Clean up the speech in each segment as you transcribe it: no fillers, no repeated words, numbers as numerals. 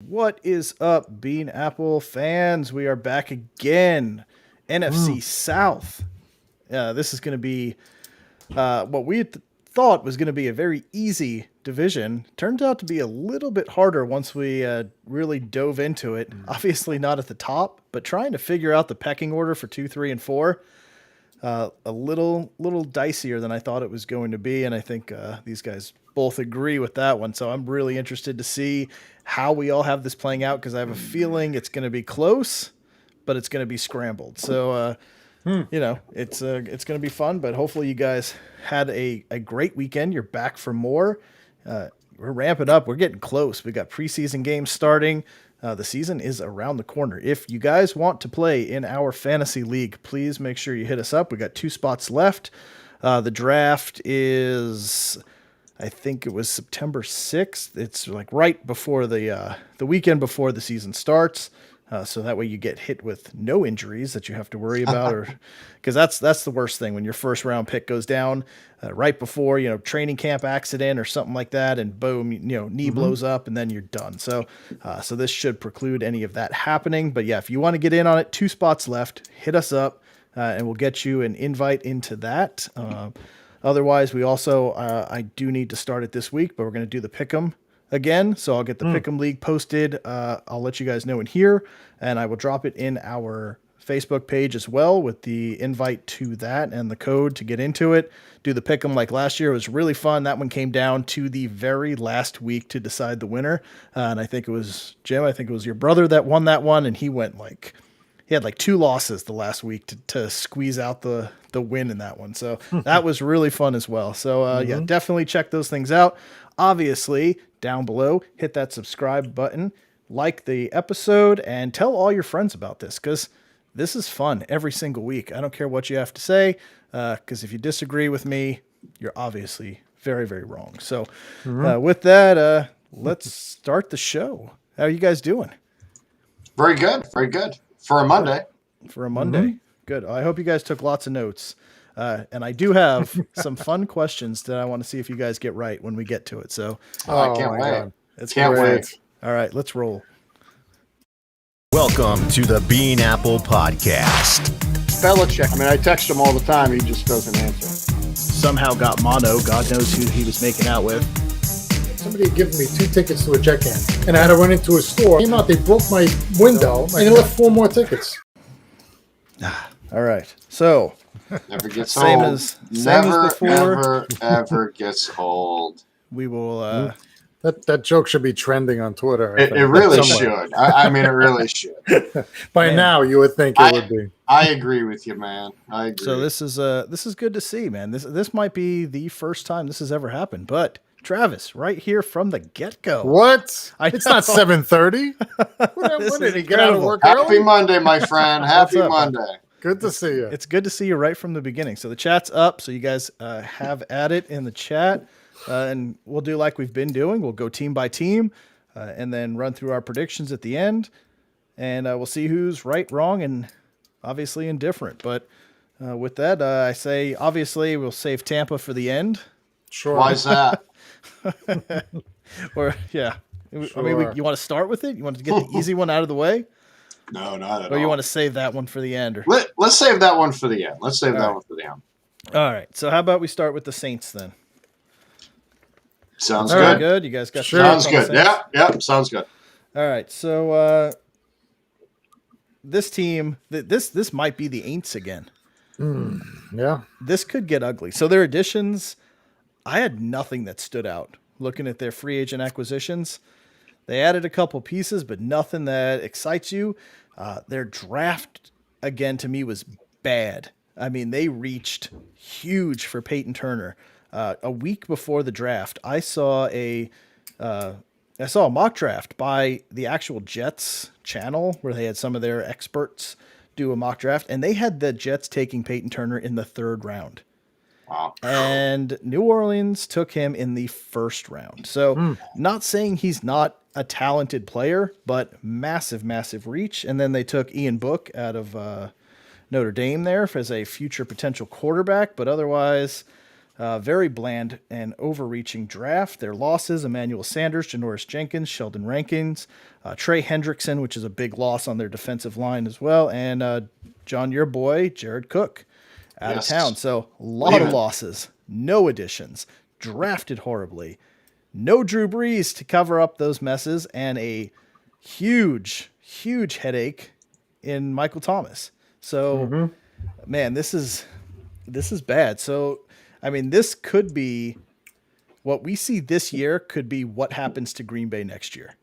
What is up, Bean Apple fans? We are back again. NFC South. This is going to be what we thought was going to be a very easy division. Turns out to be a little bit harder once we really dove into it. Obviously, not at the top, but trying to figure out the pecking order for 2, 3, and 4. A little dicier than I thought it was going to be, and I think these guys both agree with that one. So I'm really interested to see how we all have this playing out, because I have a feeling it's going to be close, but it's going to be scrambled. So it's going to be fun. But hopefully you guys had a great weekend. You're back for more. We're ramping up. We're getting close. We got preseason games starting. The season is around the corner. If you guys want to play in our fantasy league, please make sure you hit us up. We got 2 spots left. The draft is, I think it was September 6th. It's like right before the weekend before the season starts. So that way you get hit with no injuries that you have to worry about, or because that's the worst thing when your first round pick goes down right before training camp accident or something like that, and boom, knee blows up and then you're done. So this should preclude any of that happening. But yeah, if you want to get in on it, 2 spots left. Hit us up and we'll get you an invite into that. Otherwise, we also I do need to start it this week, but we're going to do the pick'em again, so I'll get the Pick'em League posted. I'll let you guys know in here, and I will drop it in our Facebook page as well with the invite to that and the code to get into it. Do the Pick'em like last year. It was really fun. That one came down to the very last week to decide the winner, and I think it was Jim. I think it was your brother that won that one, and he had like 2 losses the last week to squeeze out the win in that one. So that was really fun as well. So yeah, definitely check those things out. Obviously, down below, hit that subscribe button, like the episode, and tell all your friends about this, because this is fun every single week. I don't care what you have to say, because if you disagree with me, you're obviously very, very wrong. So with that, let's start the show. How are you guys doing? Very good. Very good. For a Monday. Good. I hope you guys took lots of notes. And I do have some fun questions that I want to see if you guys get right when we get to it. So I can't wait. Can't wait. All right, let's roll. Welcome to the Bean Apple Podcast. Belichick. I mean, I text him all the time. He just doesn't answer. Somehow got mono. God knows who he was making out with. Somebody had given me 2 tickets to a check-in, and I had to run into a store. Came out, they broke my window, and they left 4 more tickets. All right, so never gets same old. as Never ever gets old. We will. That joke should be trending on Twitter. It really should. I mean, it really should. By now, you would think it would be. I agree with you, man. I agree. So this is good to see, man. This might be the first time this has ever happened, but. Travis, right here from the get-go. What? It's not 7:30. When did he get out of work early? Happy Monday, my friend. Happy Monday. Good to see you. It's good to see you right from the beginning. So the chat's up, so you guys have at it in the chat, and we'll do like we've been doing. We'll go team by team, and then run through our predictions at the end, and we'll see who's right, wrong, and obviously indifferent. But with that, I say obviously we'll save Tampa for the end. Sure. Why is that? Or yeah, Sure. I mean, you want to start with it? You want to get the easy one out of the way? No, not at all. Or you want to save that one for the end? Or... Let's save that one for the end. One for the end. All right. So how about we start with the Saints then? Sounds all good. Right, good. You guys got sounds good. Yeah. Sounds good. All right. So this team, this might be the Aints again. Yeah. This could get ugly. So their additions, I had nothing that stood out. Looking at their free agent acquisitions, they added a couple pieces, but nothing that excites you. Their draft, again, to me, was bad. I mean, they reached huge for Peyton Turner. A week before the draft, I saw a mock draft by the actual Jets channel where they had some of their experts do a mock draft, and they had the Jets taking Peyton Turner in the 3rd round. Wow. And New Orleans took him in the 1st round. So not saying he's not a talented player, but massive, massive reach. And then they took Ian Book out of Notre Dame there as a future potential quarterback. But otherwise, Very bland and overreaching draft. Their losses: Emmanuel Sanders, Janoris Jenkins, Sheldon Rankins, Trey Hendrickson, which is a big loss on their defensive line as well, and John, your boy, Jared Cook, out of town. So a lot of losses, no additions, drafted horribly, no Drew Brees to cover up those messes, and a huge headache in Michael Thomas. So, man, this is bad. So, I mean, this could be what we see this year could be what happens to Green Bay next year.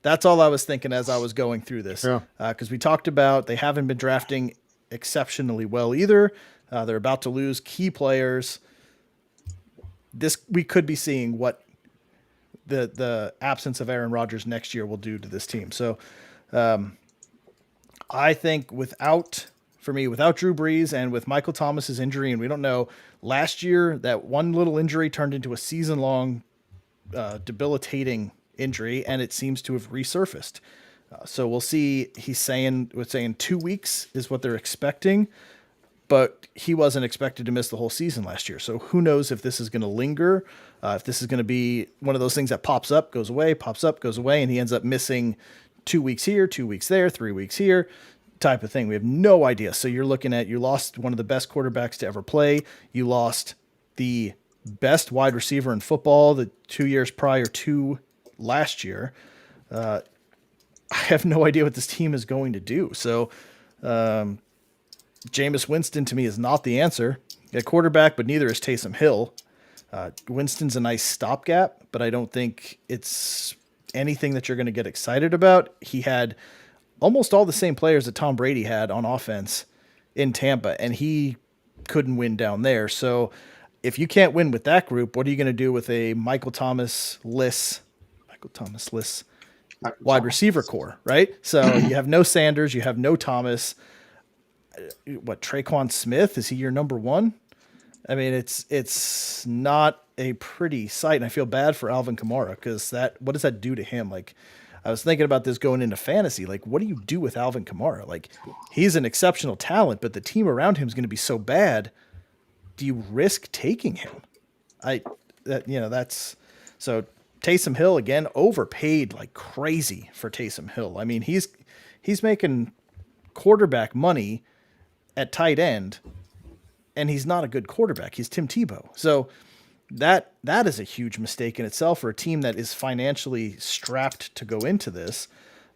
That's all I was thinking as I was going through this. Because we talked about they haven't been drafting exceptionally well either. They're about to lose key players. We could be seeing what the absence of Aaron Rodgers next year will do to this team. So I think without Drew Brees and with Michael Thomas's injury, and we don't know, last year that one little injury turned into a season-long debilitating injury, and it seems to have resurfaced. So we'll see. We're saying 2 weeks is what they're expecting, but he wasn't expected to miss the whole season last year. So who knows if this is going to linger, if this is going to be one of those things that pops up, goes away, and he ends up missing 2 weeks here, 2 weeks there, 3 weeks here, type of thing. We have no idea. So you're looking at, you lost one of the best quarterbacks to ever play. You lost the best wide receiver in football the 2 years prior to last year. I have no idea what this team is going to do. So Jameis Winston to me is not the answer at quarterback, but neither is Taysom Hill. Winston's a nice stopgap, but I don't think it's anything that you're going to get excited about. He had almost all the same players that Tom Brady had on offense in Tampa, and he couldn't win down there. So if you can't win with that group, what are you going to do with a Michael Thomas-less wide receiver core, right? So you have no Sanders, you have no Thomas. What, Traquan Smith? Is he your number one? I mean, it's not a pretty sight, and I feel bad for Alvin Kamara because what does that do to him? Like, I was thinking about this going into fantasy. Like, what do you do with Alvin Kamara? Like, he's an exceptional talent, but the team around him is going to be so bad. Do you risk taking him? So Taysom Hill, again, overpaid like crazy for Taysom Hill. I mean, he's making quarterback money at tight end, and he's not a good quarterback. He's Tim Tebow. So that is a huge mistake in itself for a team that is financially strapped to go into this.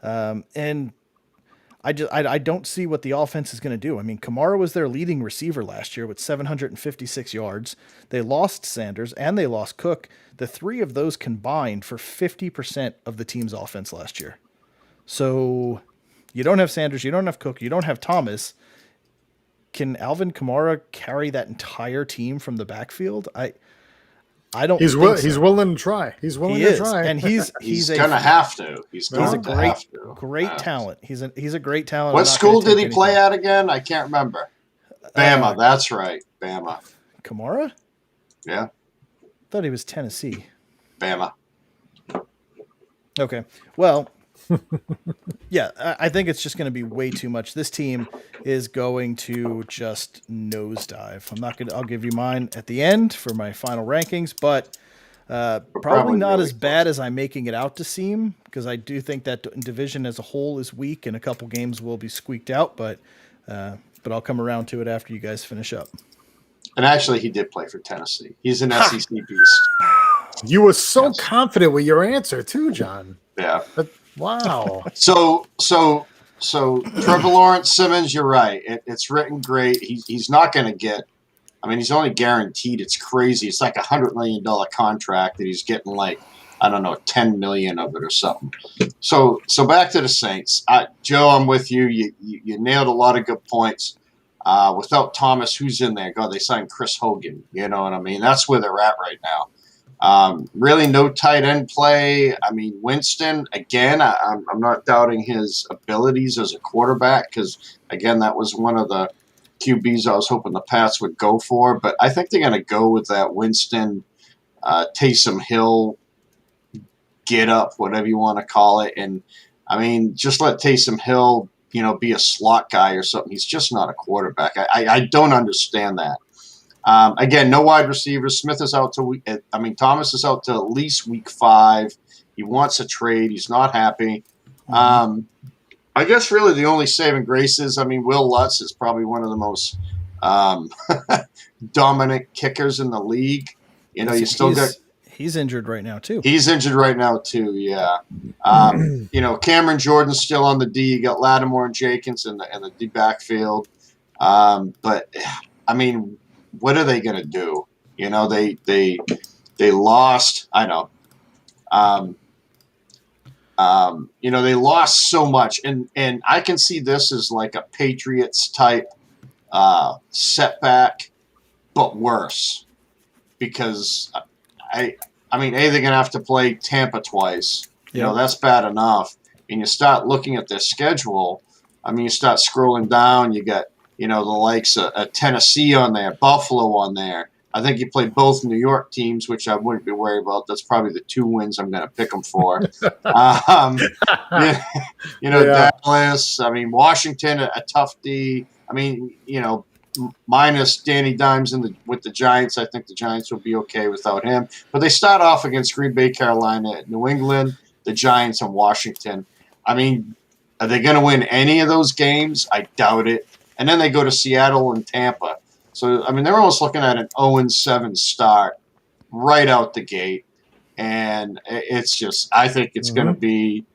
And I don't see what the offense is going to do. I mean, Kamara was their leading receiver last year with 756 yards. They lost Sanders and they lost Cook. The three of those combined for 50% of the team's offense last year. So you don't have Sanders, you don't have Cook, you don't have Thomas. Can Alvin Kamara carry that entire team from the backfield? I don't. He's think he's willing to try. He's willing to try, and he's gonna have to. He's a great talent. He's a great talent. What school did he play at again? I can't remember. Bama. That's right, Bama. Kamara? Yeah. I thought he was Tennessee. Bama. Okay. Well, yeah, I think it's just going to be way too much. This team is going to just nosedive. I'll give you mine at the end for my final rankings, but probably not as bad as I'm making it out to seem, because I do think that division as a whole is weak and a couple games will be squeaked out, but I'll come around to it after you guys finish up. And actually, he did play for Tennessee. He's an SEC beast. You were so confident with your answer too, John. Yeah. Wow. So Trevor Lawrence Simmons, you're right. It's written great. He's not going to get. I mean, he's only guaranteed. It's crazy. It's like $100 million contract that he's getting, like, I don't know, 10 million of it or something. So back to the Saints. Joe, I'm with you. You nailed a lot of good points. Without Thomas, who's in there? God, they signed Chris Hogan. You know what I mean? That's where they're at right now. Really no tight end play. I mean, Winston, again, I'm not doubting his abilities as a quarterback because, again, that was one of the QBs I was hoping the Pats would go for. But I think they're going to go with that Winston, Taysom Hill, get up, whatever you want to call it. And, I mean, just let Taysom Hill, be a slot guy or something. He's just not a quarterback. I don't understand that. Again, no wide receivers. Smith is out Thomas is out to at least week 5. He wants a trade. He's not happy. I guess really the only saving grace is, Will Lutz is probably one of the most dominant kickers in the league. He's injured right now too. He's injured right now too. Yeah. Cameron Jordan's still on the D. You got Lattimore and Jenkins in the D backfield. But what are they going to do? They lost. I know. They lost so much, and I can see this as like a Patriots type setback, but worse, because they're gonna have to play Tampa twice. That's bad enough. And you start looking at their schedule. You start scrolling down. You got the likes of Tennessee on there, Buffalo on there. I think you play both New York teams, which I wouldn't be worried about. That's probably the 2 wins I'm going to pick them for. Dallas. Washington, a tough D. Minus Danny Dimes with the Giants. I think the Giants will be okay without him. But they start off against Green Bay, Carolina, New England, the Giants, and Washington. Are they going to win any of those games? I doubt it. And then they go to Seattle and Tampa. So, they're almost looking at an 0-7 start right out the gate. And it's just, I think it's going to be,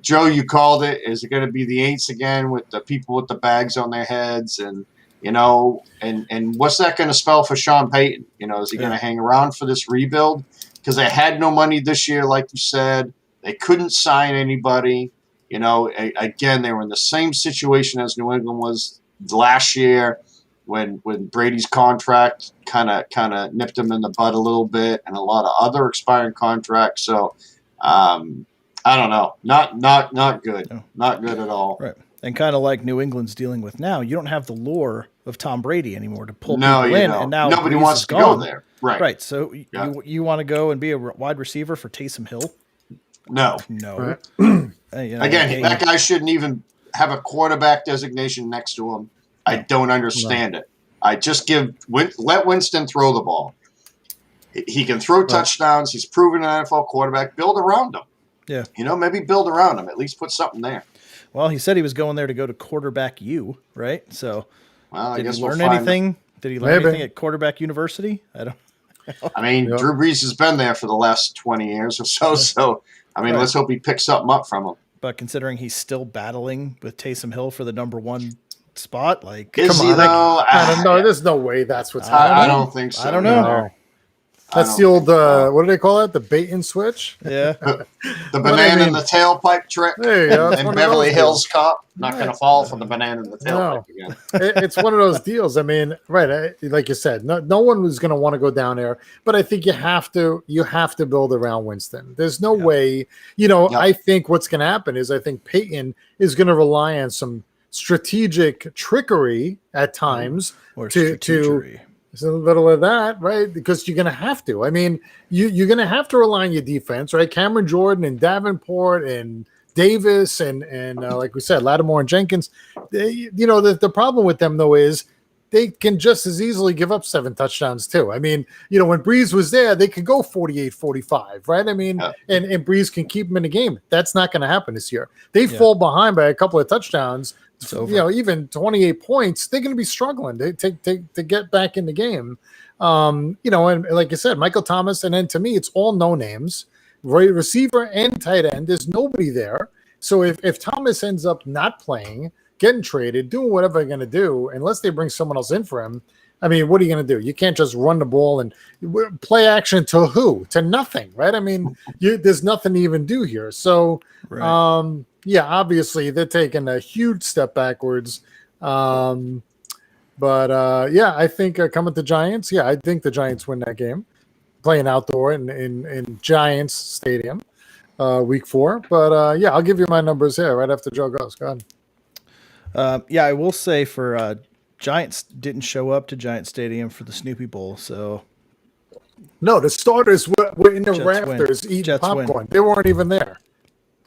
Joe, you called it. Is it going to be the Aints again with the people with the bags on their heads? And, and what's that going to spell for Sean Payton? Is he going to hang around for this rebuild? Because they had no money this year, like you said. They couldn't sign anybody. Again, they were in the same situation as New England was last year. When Brady's contract kind of nipped him in the bud a little bit, and a lot of other expiring contracts. So I don't know, not good, not good at all. Right, and kind of like New England's dealing with now, you don't have the lure of Tom Brady anymore to pull people in, and now nobody Breeze wants to go there. Right, right. So you want to go and be a wide receiver for Taysom Hill? No. Right. Again, that guy shouldn't even have a quarterback designation next to him. I don't understand it. I just let Winston throw the ball. He can throw touchdowns. He's proven an NFL quarterback. Build around him. Yeah. Maybe build around him. At least put something there. Well, he said he was going there to go to quarterback U, right? So, I guess he learn anything? Did he learn anything at quarterback university? I don't. Drew Brees has been there for the last 20 years or so. So, let's hope he picks something up from him. But considering he's still battling with Taysom Hill for the number 1 spot, like, is he though? I don't know. There's no way that's what's happening. I don't think so. I don't know. No. That's the old what do they call it? The bait and switch. Yeah, the banana in the tailpipe trick. There you go. And Beverly Hills Cop not going to fall for the banana in the tailpipe again. It's one of those deals. Like you said, no one was going to want to go down there. But I think you have to build around Winston. There's no way. I think what's going to happen is I think Peyton is going to rely on some strategic trickery at times to there's a little of that, right? Because you're going to have to. You're going to have to rely on your defense, right? Cameron Jordan and Davenport and Davis and like we said, Lattimore and Jenkins. The problem with them though is they can just as easily give up 7 touchdowns too. When Breeze was there, they could go 48-45, right? And Breeze can keep them in the game. That's not going to happen this year. They fall behind by a couple of touchdowns. Even 28 points, they're going to be struggling to get back in the game. And like I said, Michael Thomas, and then to me, it's all no names, right? Receiver and tight end. There's nobody there. So if Thomas ends up not playing, getting traded, doing whatever they're going to do, unless they bring someone else in for him, what are you going to do? You can't just run the ball and play action to who? To nothing, right? There's nothing to even do here. So, right. Obviously they're taking a huge step backwards. I think coming to Giants, I think the Giants win that game, playing outdoor in Giants Stadium, week 4. But I'll give you my numbers here right after Joe goes. Go ahead. I will say for Giants didn't show up to Giant Stadium for the Snoopy Bowl, so no, the starters were in the rafters eating popcorn. They weren't even there.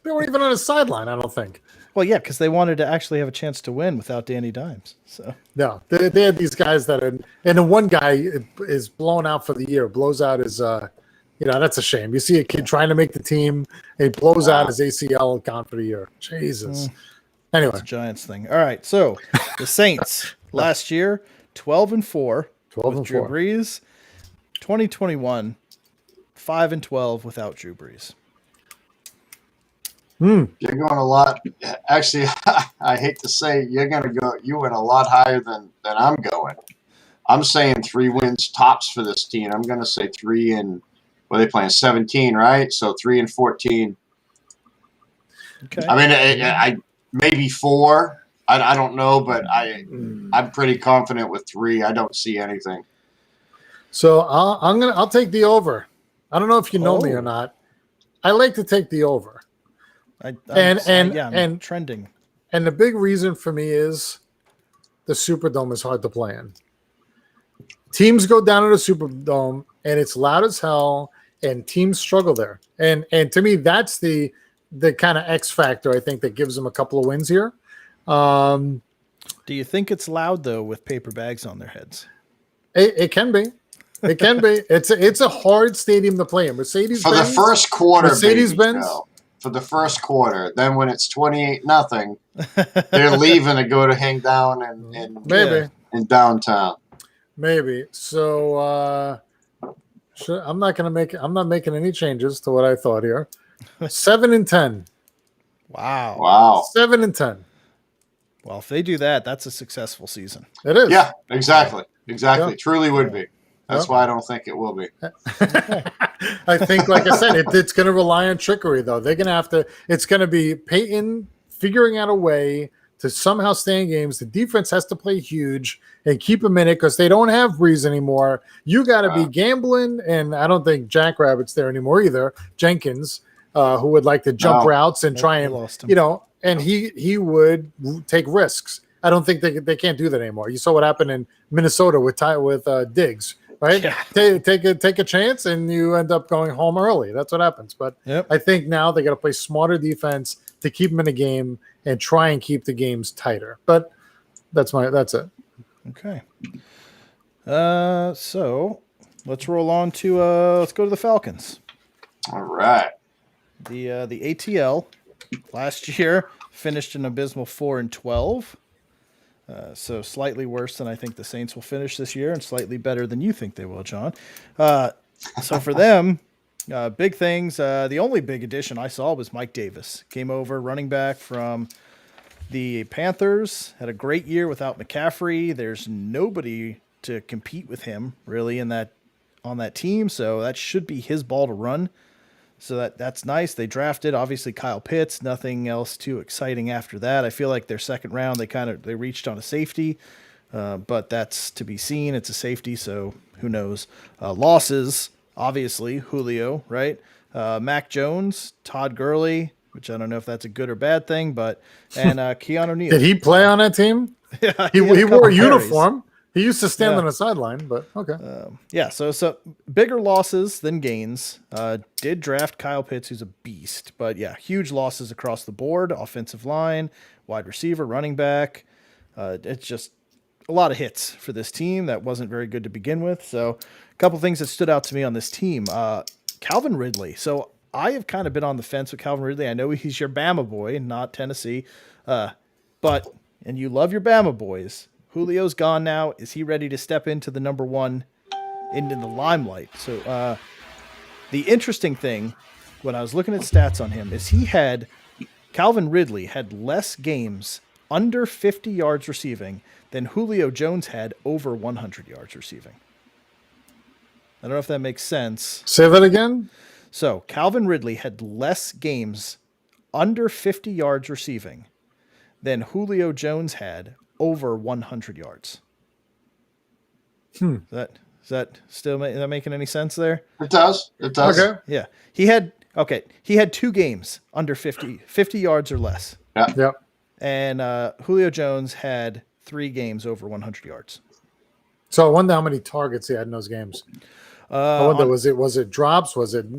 They weren't even on a sideline, I don't think. Well, yeah, because they wanted to actually have a chance to win without Danny Dimes. So No, they had these guys that are, and the one guy is blown out for the year, blows out his, that's a shame. You see a kid trying to make the team, and he blows out his ACL gone for the year. Jesus. Anyway, it's a Giants thing. All right, so the Saints last year 12-4 with Drew Brees. 2021 5-12 without Drew Brees. You're going a lot. Actually, I hate to say, you went a lot higher than I'm going. I'm saying 3 wins tops for this team. I'm going to say 3 and what are they playing 17, right? So 3-14. Okay. I mean, I maybe 4. I don't know, but I'm pretty confident with 3. I don't see anything. So I'll take the over. I don't know if you know me or not. I like to take the over. I'm trending. And the big reason for me is the Superdome is hard to play in. Teams go down to the Superdome and it's loud as hell, and teams struggle there. And to me, that's the kind of X factor I think that gives them a couple of wins here. Do you think it's loud though with paper bags on their heads? It can be. It can be. It's a hard stadium to play in. Mercedes-Benz. For the first quarter, Mercedes-Benz. For the first quarter. Then when it's 28-0, they're leaving to go to hang down in downtown. Maybe. So I'm not making any changes to what I thought here. 7-10. Wow. 7-10. Well, if they do that, that's a successful season. It is. Yeah, exactly. Yeah. Truly would be. That's why I don't think it will be. I think, like I said, it's going to rely on trickery, though. They're going to have to – it's going to be Peyton figuring out a way to somehow stay in games. The defense has to play huge and keep them in it because they don't have Breeze anymore. You got to be gambling, and I don't think Jackrabbit's there anymore either. Jenkins, who would like to jump routes and try and – and he would take risks. I don't think they can't do that anymore. You saw what happened in Minnesota with Diggs. Right? Yeah. Take a chance and you end up going home early. That's what happens. But I think now they got to play smarter defense to keep them in the game and try and keep the games tighter. But that's it. Okay. So let's roll on to let's go to the Falcons. All right. The ATL last year finished an abysmal 4-12. So slightly worse than I think the Saints will finish this year, and slightly better than you think they will, John. So for them, big things. The only big addition I saw was Mike Davis. Came over, running back from the Panthers. Had a great year without McCaffrey. There's nobody to compete with him really on that team, so that should be his ball to run. So that's nice. They drafted, obviously, Kyle Pitts. Nothing else too exciting after that. I feel like their second round, they reached on a safety, but that's to be seen. It's a safety, so who knows. Losses, obviously, Julio, right? Mac Jones, Todd Gurley, which I don't know if that's a good or bad thing, but and Keanu Neal. Did he play on that team? Yeah, he wore a uniform. He used to stand on the sideline, but okay. So bigger losses than gains. Did draft Kyle Pitts, who's a beast. But, yeah, huge losses across the board. Offensive line, wide receiver, running back. It's just a lot of hits for this team that wasn't very good to begin with. So a couple things that stood out to me on this team. Calvin Ridley. So I have kind of been on the fence with Calvin Ridley. I know he's your Bama boy, not Tennessee. And you love your Bama boys. Julio's gone now. Is he ready to step into the number one, into the limelight? So the interesting thing, when I was looking at stats on him, is Calvin Ridley had less games under 50 yards receiving than Julio Jones had over 100 yards receiving. I don't know if that makes sense. Say that again? So Calvin Ridley had less games under 50 yards receiving than Julio Jones had over 100 yards. Is that still making any sense there? It does. Okay. Yeah. He had 2 games under 50 yards or less. Yeah. Yep. And Julio Jones had 3 games over 100 yards. So I wonder how many targets he had in those games. I wonder, was it drops? Was it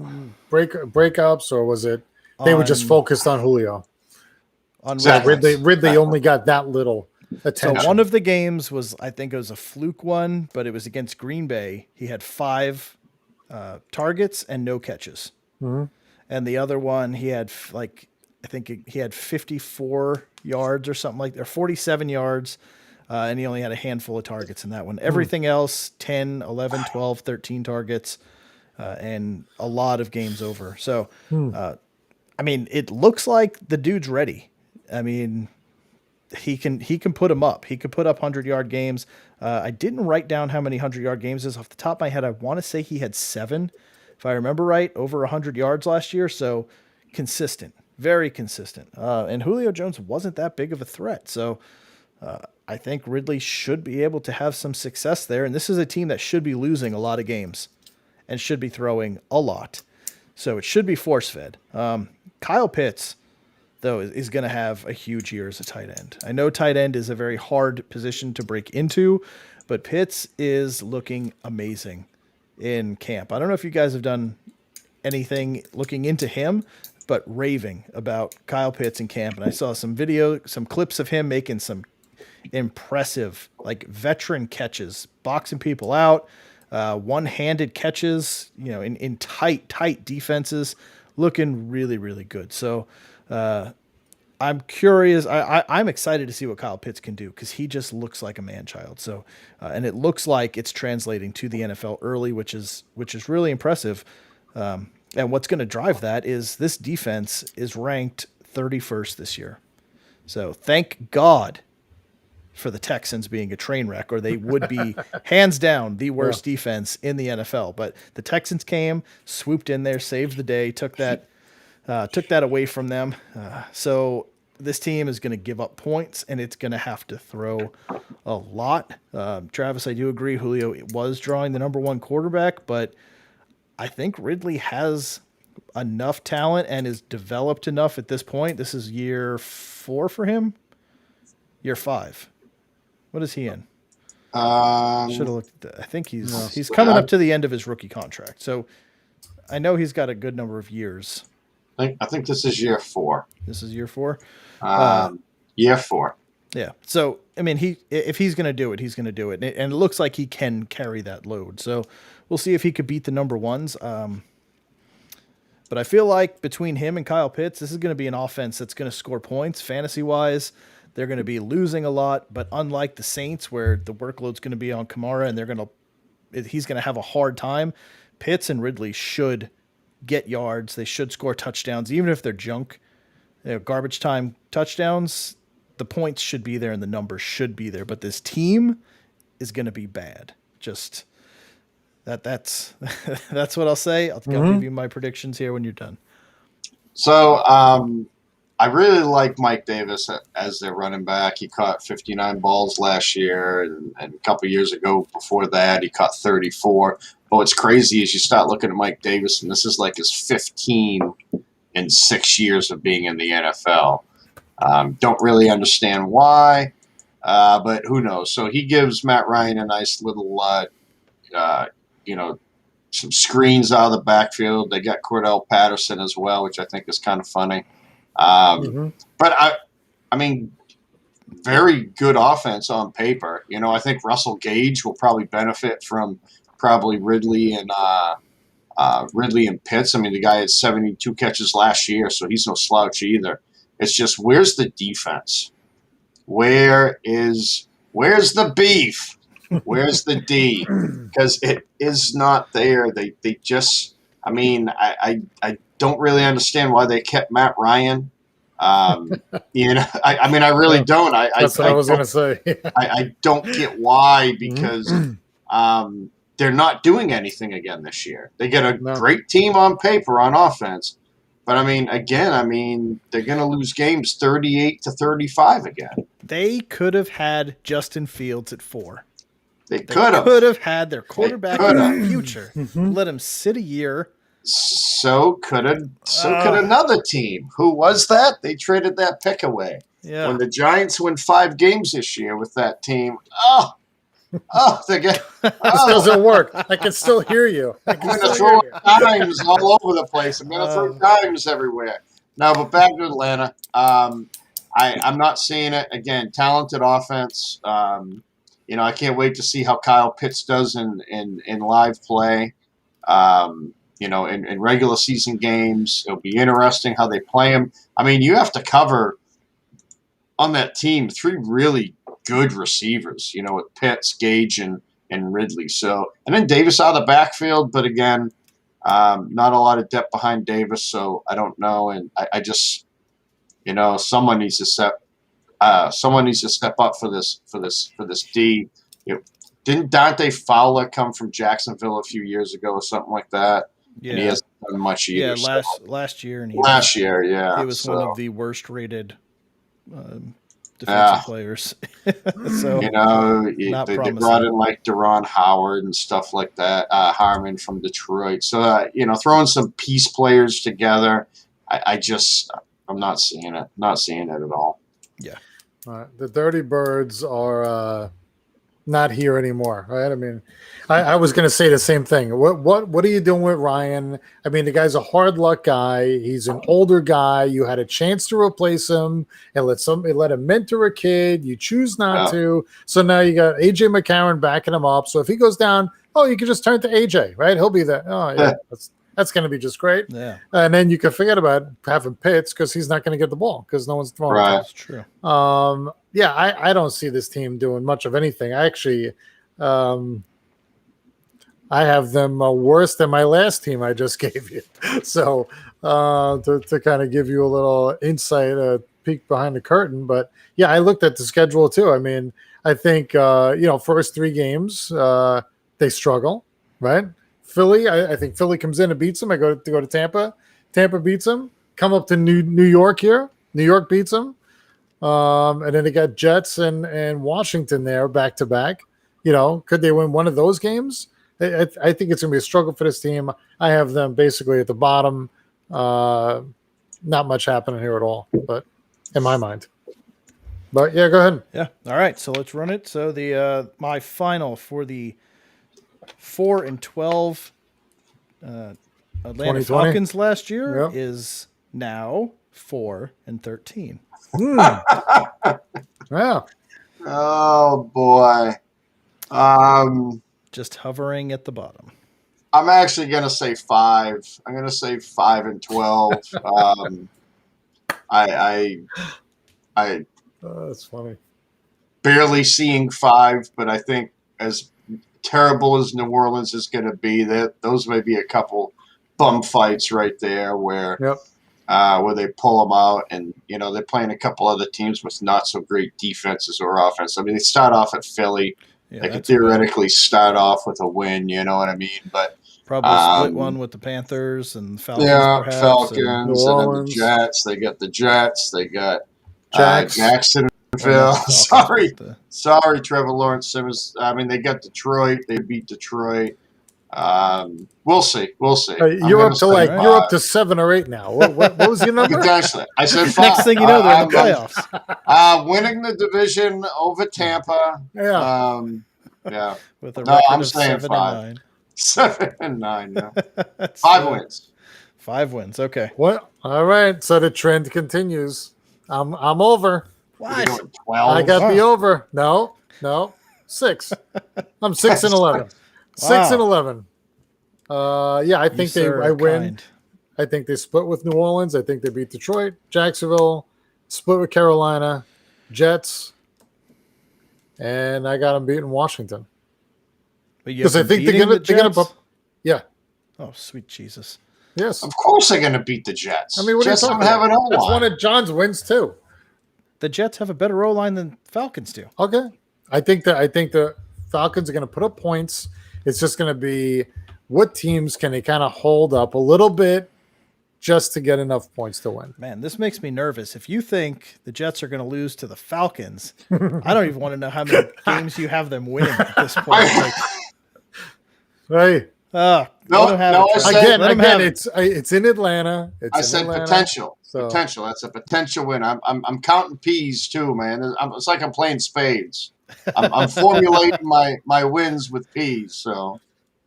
breakups? Or was it They were just focused on Julio. On Exactly. Ridley only got that little attention. So one of the games was, I think it was a fluke one, but it was against Green Bay. He had 5 targets and no catches. Mhm. And the other one, he had he had 54 yards or something like that, or 47 yards. And he only had a handful of targets in that one. Everything else, 10, 11, 12, 13 targets, and a lot of games over. So, I mean, it looks like the dude's ready. I mean, he can put him up. He could put up 100-yard games. I didn't write down how many 100-yard games is off the top of my head. I want to say he had 7, if I remember right, over 100 yards last year. So consistent, very consistent. And Julio Jones wasn't that big of a threat. So I think Ridley should be able to have some success there. And this is a team that should be losing a lot of games and should be throwing a lot. So it should be force-fed. Kyle Pitts, though, is going to have a huge year as a tight end. I know tight end is a very hard position to break into, but Pitts is looking amazing in camp. I don't know if you guys have done anything looking into him, but raving about Kyle Pitts in camp. And I saw some clips of him making some impressive, like, veteran catches, boxing people out, one-handed catches, in tight defenses, looking really, really good. So I'm curious. I'm excited to see what Kyle Pitts can do, because he just looks like a man-child. So, and it looks like it's translating to the NFL early, which is really impressive. And what's going to drive that is this defense is ranked 31st this year. So thank God for the Texans being a train wreck, or they would be hands down the worst defense in the NFL. But the Texans came, swooped in there, saved the day, took that away from them. So this team is going to give up points, and it's going to have to throw a lot. Travis, I do agree. Julio was drawing the number 1 quarterback, but I think Ridley has enough talent and is developed enough at this point. This is year 4 for him. Year 5. What is he in? Should have looked at that. I think he's coming up to the end of his rookie contract. So I know he's got a good number of years. I think this is year 4. This is year 4? Year 4. Yeah. So, I mean, if he's going to do it, he's going to do it. And it looks like he can carry that load. So we'll see if he could beat the number 1s. But I feel like between him and Kyle Pitts, this is going to be an offense that's going to score points fantasy-wise. They're going to be losing a lot, but unlike the Saints, where the workload's going to be on Kamara and he's going to have a hard time, Pitts and Ridley should get yards. They should score touchdowns, even if they're junk. Garbage time touchdowns, the points should be there and the numbers should be there. But this team is going to be bad. Just that's what I'll say. I'll give you my predictions here when you're done. So I really like Mike Davis as their running back. He caught 59 balls last year, and a couple years ago before that, he caught 34. But what's crazy is you start looking at Mike Davis, and this is like his 15 in 6 years of being in the NFL. Don't really understand why, but who knows? So he gives Matt Ryan a nice little, some screens out of the backfield. They got Cordell Patterson as well, which I think is kind of funny. But I mean, very good offense on paper. I think Russell Gage will probably benefit from Ridley and Pitts. I mean, the guy had 72 catches last year, so he's no slouch either. It's just, where's the defense? Where's the beef? Where's the D? Because it is not there. They just, I mean, I don't really understand why they kept Matt Ryan. I really don't. That's what I was going to say. I don't get why, because they're not doing anything again this year. They get a great team on paper on offense, but they're going to lose games 38-35 again. They could have had Justin Fields at 4. They could have had their quarterback in the future. Let him sit a year. So could another team. Who was that? They traded that pick away. Yeah. When the Giants win 5 games this year with that team, this doesn't work. I can still hear you. I'm going to throw dimes all over the place. I'm going to throw dimes everywhere. No, but back to Atlanta. I'm not seeing it. Again, talented offense. I can't wait to see how Kyle Pitts does in live play. In regular season games. It'll be interesting how they play him. I mean, you have to cover on that team 3 really good receivers, with Pitts, Gage, and Ridley. So, and then Davis out of the backfield, but again, not a lot of depth behind Davis, so I don't know. And I just, someone needs to step up for this D. Didn't Dante Fowler come from Jacksonville a few years ago or something like that? Yeah. And he hasn't done much either. Yeah, last year. And he was one of the worst rated defensive players. So they brought in like Deron Howard and stuff like that, Harmon from Detroit. So throwing some piece players together, I'm not seeing it. Not seeing it at all. Yeah. The Dirty Birds are not here anymore, right? I mean, I was going to say the same thing. What are you doing with Ryan? I mean, the guy's a hard luck guy. He's an older guy. You had a chance to replace him and let him mentor a kid. You choose not to. So now you got AJ McCarron backing him up. So if he goes down, you can just turn to AJ, right? He'll be there. Oh yeah, that's going to be just great. Yeah. And then you can forget about having Pitts because he's not going to get the ball because no one's throwing it. That's true. I don't see this team doing much of anything. I actually, I have them worse than my last team I just gave you. So to kind of give you a little insight, a peek behind the curtain. But yeah, I looked at the schedule too. I mean, I think first 3 games they struggle, right? Philly, I think Philly comes in and beats them. I go to Tampa. Tampa beats them. Come up to New York here. New York beats them. And then they got Jets and Washington there back to back. Could they win one of those games? I think it's going to be a struggle for this team. I have them basically at the bottom. Not much happening here at all, but in my mind. But yeah, go ahead. Yeah. All right. So let's run it. So the my final for the 4-12 Atlanta Falcons last year is now 4-13. Yeah. Oh boy. Just hovering at the bottom. I'm actually gonna say 5. I'm gonna say 5-12. That's funny. Barely seeing 5, but I think as terrible as New Orleans is going to be, that those may be a couple bum fights right there where they pull them out, and they're playing a couple other teams with not so great defenses or offense. I mean, they start off at Philly. They could theoretically start off with a win. You know what I mean? But probably split one with the Panthers and Falcons. Yeah, perhaps, Falcons and then the Jets. They got the Jets. They got Jacksonville. Sorry, Trevor Lawrence Simmons. I mean, they got Detroit. They beat Detroit. We'll see. You're up to 7 or 8 now. What was your number? Potentially, I said 5. Next thing you know, they're in the playoffs. Winning the division over Tampa. Yeah. With a record I'm of saying 7-9. 7-9. Yeah. 5 wins. 5 wins. Okay. Well, all right. So the trend continues. I'm over. What? 12. I got the over. No. 6. I'm 6-11. 6-11. I think I win. Kind. I think they split with New Orleans. I think they beat Detroit, Jacksonville, split with Carolina, Jets, and I got them beating Washington. Because I think they're gonna. Yeah. Oh, sweet Jesus. Yes. Of course they're gonna beat the Jets. I mean, what Jets are you don't talking have about? an O-line. That's one of John's wins too. The Jets have a better O-line than Falcons do. Okay. I think the Falcons are going to put up points. It's just going to be what teams can they kind of hold up a little bit just to get enough points to win. Man, this makes me nervous. If you think the Jets are going to lose to the Falcons, I don't even want to know how many games you have them winning at this point. Right. Again, it's in Atlanta. I said potential. So. Potential. That's a potential win. I'm counting peas too, man. It's like I'm playing spades. I'm formulating my wins with peas. So.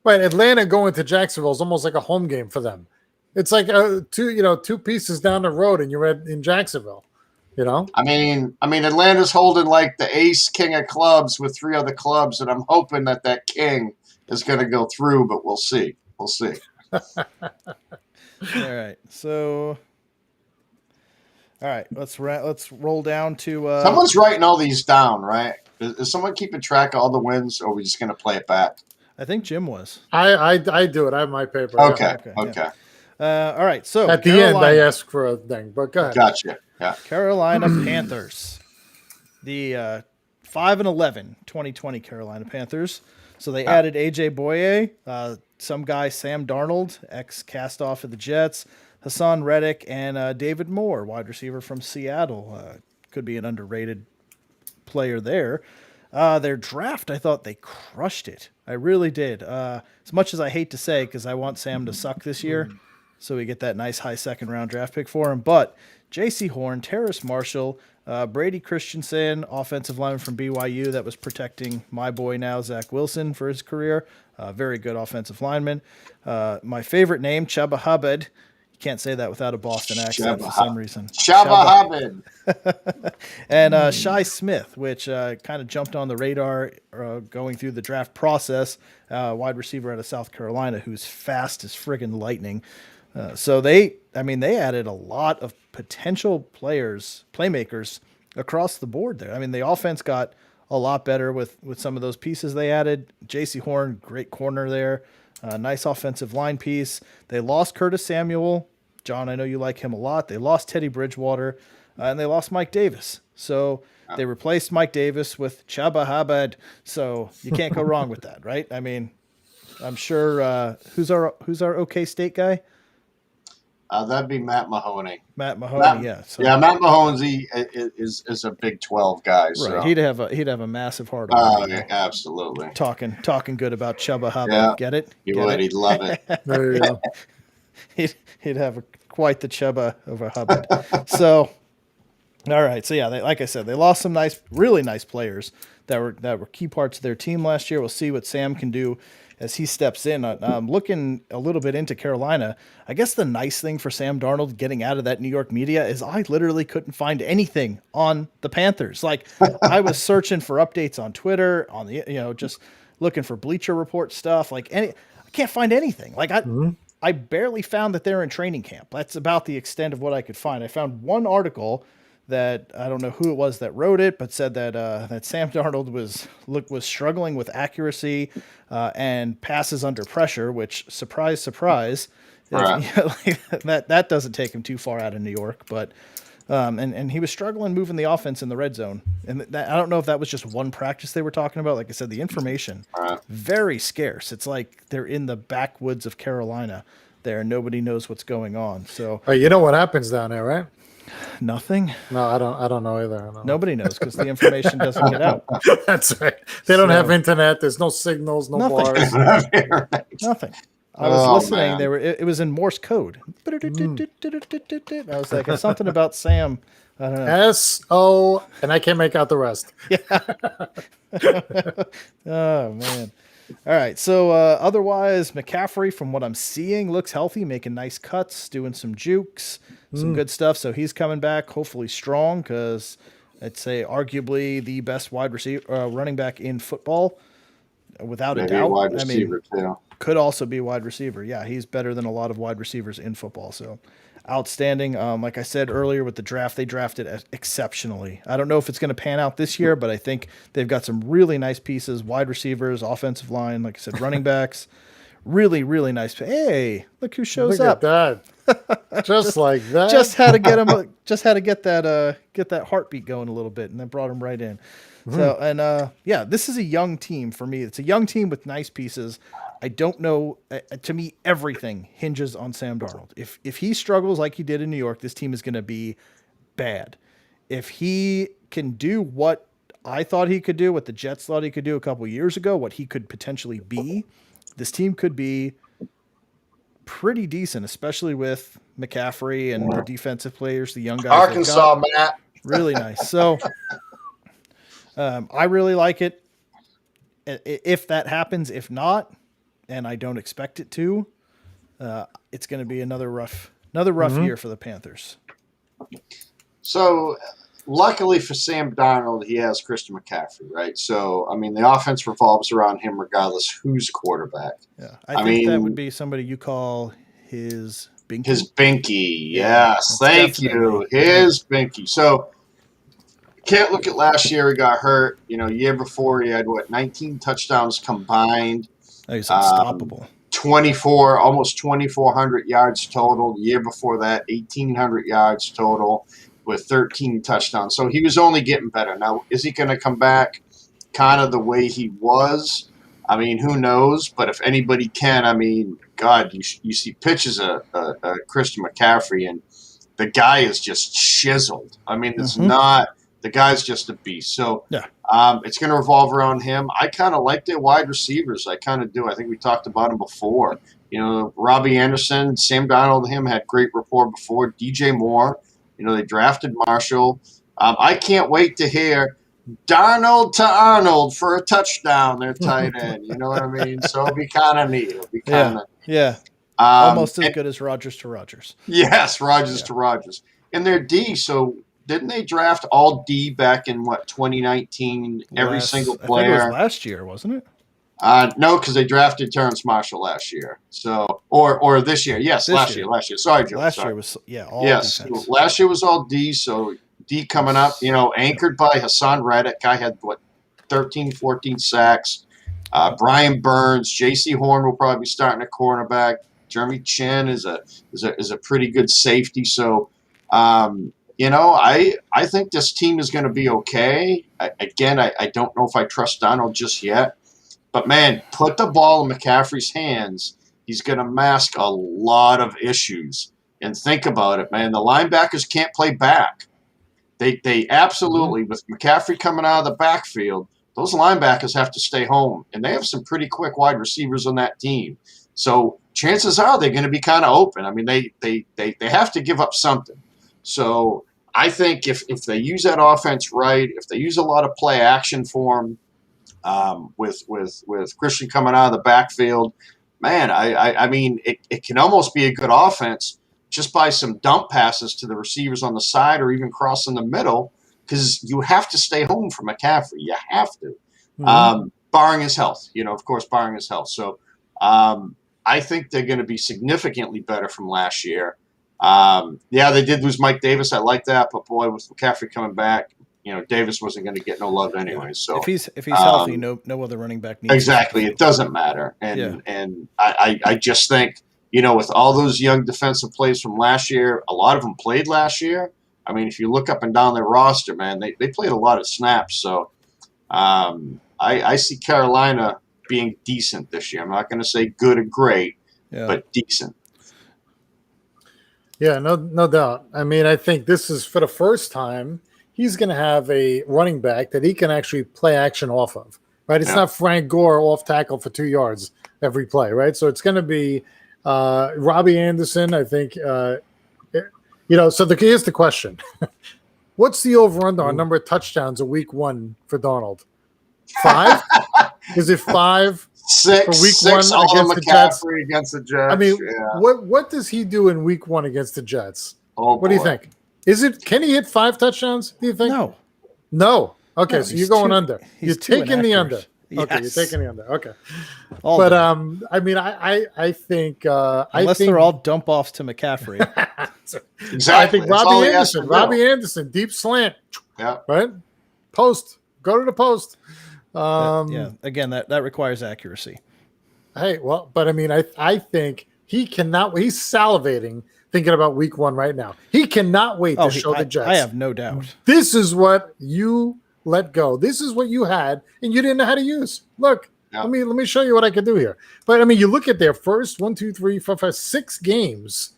Right, Atlanta going to Jacksonville is almost like a home game for them. It's like two pieces down the road, and you're in Jacksonville. I mean, Atlanta's holding like the ace king of clubs with 3 other clubs, and I'm hoping that king is going to go through, but we'll see. We'll see. All right. So, all right, let's roll down to. Someone's writing all these down, right? Is someone keeping track of all the wins, or are we just going to play it back? I think Jim was. I do it. I have my paper. Okay. Yeah. All right. So at the end, I ask for a thing, but go ahead. Gotcha. Yeah. Carolina Panthers, the 5-11 2020 Carolina Panthers. So they added AJ Boye, some guy Sam Darnold, ex-cast off of the Jets, Hassan Reddick, and David Moore, wide receiver from Seattle. Could be an underrated player there. Their draft, I thought they crushed it. I really did. As much as I hate to say, because I want Sam to suck this year, so we get that nice high second-round draft pick for him. But J.C. Horn, Terrace Marshall, Brady Christensen, offensive lineman from BYU that was protecting my boy now, Zach Wilson, for his career. Very good offensive lineman. My favorite name, Chuba Hubbard. You can't say that without a Boston accent for some reason. Chuba Hubbard. And Shai Smith, which kind of jumped on the radar going through the draft process. Wide receiver out of South Carolina who's fast as friggin' lightning. So they added a lot of potential playmakers across the board there. I mean, the offense got a lot better with some of those pieces they added. J.C. Horn, great corner there. Nice offensive line piece. They lost Curtis Samuel. John, I know you like him a lot. They lost Teddy Bridgewater, and they lost Mike Davis. So they replaced Mike Davis with Chuba Hubbard. So you can't go wrong with that, right? I mean, I'm sure who's our OK State guy? That'd be Matt Mahoney. Matt Mahoney, yeah. So, Matt Mahoney is a Big 12 guy. Right, so. he'd have a massive heart. Yeah, absolutely. Talking good about Chuba Hubbard. Yeah, Get it? He would. He'd love it. There you go. he'd have quite the Chuba of a Hubbard. So, all right. So yeah, like I said, they lost some really nice players that were key parts of their team last year. We'll see what Sam can do as he steps in. Looking a little bit into Carolina, I guess the nice thing for Sam Darnold getting out of that New York media is I literally couldn't find anything on the Panthers. Like I was searching for updates on Twitter, on the just looking for Bleacher Report stuff. I can't find anything. Like I barely found that they're in training camp. That's about the extent of what I could find. I found one article that I don't know who it was that wrote it, but said that Sam Darnold was struggling with accuracy and passes under pressure, which surprise, Right. that doesn't take him too far out of New York. But and he was struggling moving the offense in the red zone, and I don't know if that was just one practice they were talking about. Like I said, the information very scarce. It's like they're in the backwoods of Carolina. There, nobody knows what's going on. So you know what happens down there, right? Nothing. No, I don't know either. Nobody knows because the information doesn't get out. That's right. They don't have internet. There's no signals, no bars. Nothing. I was listening. Man. It was in Morse code. I was like, it's something about Sam. I don't know. S-O, and I can't make out the rest. Oh man. All right. So otherwise, McCaffrey, from what I'm seeing, looks healthy, making nice cuts, doing some jukes, some good stuff. So he's coming back, hopefully strong, because I'd say arguably the best wide receiver running back in football, without a doubt. Wide receiver too. Could also be wide receiver. Yeah, he's better than a lot of wide receivers in football. So outstanding. Like I said earlier with the draft, they drafted exceptionally. I don't know if it's going to pan out this year, but I think they've got some really nice pieces, wide receivers, offensive line, like I said, running backs. Really, really nice. Hey, look who shows up. At that. Just like that. Just had to get him. Just had to get that heartbeat going a little bit, and then brought him right in. So and this is a young team for me. It's a young team with nice pieces. I don't know. To me, everything hinges on Sam Darnold. If he struggles like he did in New York, this team is going to be bad. If he can do what I thought he could do, what the Jets thought he could do a couple years ago, what he could potentially be, this team could be pretty decent, especially with McCaffrey and the defensive players, the young guys. Arkansas, Matt. Really nice. So I really like it. If that happens, if not, and I don't expect it to, it's going to be another rough year for the Panthers. So, luckily for Sam Darnold, he has Christian McCaffrey, right? So, I mean, the offense revolves around him regardless who's quarterback. Yeah, I think that would be somebody you call his Binky. His Binky, yes. Thank you. His Binky. So, can't look at last year. He got hurt. Year before he had, 19 touchdowns combined. Oh, he's unstoppable. 24, almost 2,400 yards total. The year before that, 1,800 yards total with 13 touchdowns. So he was only getting better. Now, is he going to come back kind of the way he was? I mean, who knows? But if anybody can, I mean, God, you see pictures of Christian McCaffrey, and the guy is just chiseled. I mean, it's not – the guy's just a beast. So yeah. It's going to revolve around him. I kind of like their wide receivers. I kind of do. I think we talked about him before. Robbie Anderson, Sam Darnold, him had great rapport before. DJ Moore, they drafted Marshall. I can't wait to hear Darnold to Arnold for a touchdown. They're tight end. You know what I mean? So it'll be kind of neat. It'll be kind of yeah. Almost as good as Rodgers to Rodgers. Yes, Rodgers to Rodgers. And their D. So didn't they draft all D back in 2019? Every single player. I think it was last year, wasn't it? No, because they drafted Terrence Marshall last year. So or this year. Yes, last year. Sorry, Joe. Last year was all defense. Last year was all D. So D coming up, anchored by Hassan Reddick. Guy had 13, 14 sacks. Brian Burns, J.C. Horn will probably be starting at cornerback. Jeremy Chin is a pretty good safety. So, I think this team is going to be okay. I don't know if I trust Donald just yet. But, man, put the ball in McCaffrey's hands. He's going to mask a lot of issues. And think about it, man. The linebackers can't play back. They absolutely, with McCaffrey coming out of the backfield, those linebackers have to stay home. And they have some pretty quick wide receivers on that team. So chances are they're going to be kind of open. I mean, they have to give up something. So I think if they use that offense right, if they use a lot of play action for him, with Christian coming out of the backfield, man, I mean, it can almost be a good offense just by some dump passes to the receivers on the side or even crossing the middle, because you have to stay home for McCaffrey. You have to, barring his health, of course, barring his health. So I think they're going to be significantly better from last year. They did lose Mike Davis. I like that, but boy, with McCaffrey coming back, Davis wasn't going to get no love anyway. So if he's healthy, no other running back needs exactly. It doesn't matter. And I just think, with all those young defensive plays from last year, a lot of them played last year. I mean, if you look up and down their roster, man, they played a lot of snaps. So I see Carolina being decent this year. I'm not going to say good or great, but decent. Yeah, no doubt. I mean, I think this is for the first time he's going to have a running back that he can actually play action off of, right? It's not Frank Gore off tackle for 2 yards every play, right? So it's going to be Robbie Anderson, I think. So here's the question. What's the over-under on number of touchdowns a week one for Donald? 5? Is it 5? 6 for week 6 one against the Jets? Against the Jets. I mean, what does he do in week one against the Jets? What do you think? Can he hit 5 touchdowns? Do you think? No. Okay, no, so you're going under. You're taking the under. Yes. Okay, you're taking the under. Okay. But I mean, I think unless they're all dump offs to McCaffrey. Exactly. I think Robbie Anderson, deep slant. Yeah. Right. Post. Go to the post. Again, that requires accuracy. Hey, well, but I mean, I think he cannot. He's salivating thinking about week one right now. He cannot wait to show the Jets. I have no doubt. This is what you let go. This is what you had, and you didn't know how to use. Look, let me show you what I can do here. But I mean, you look at their first 1, 2, 3, 4, 5, 6 games.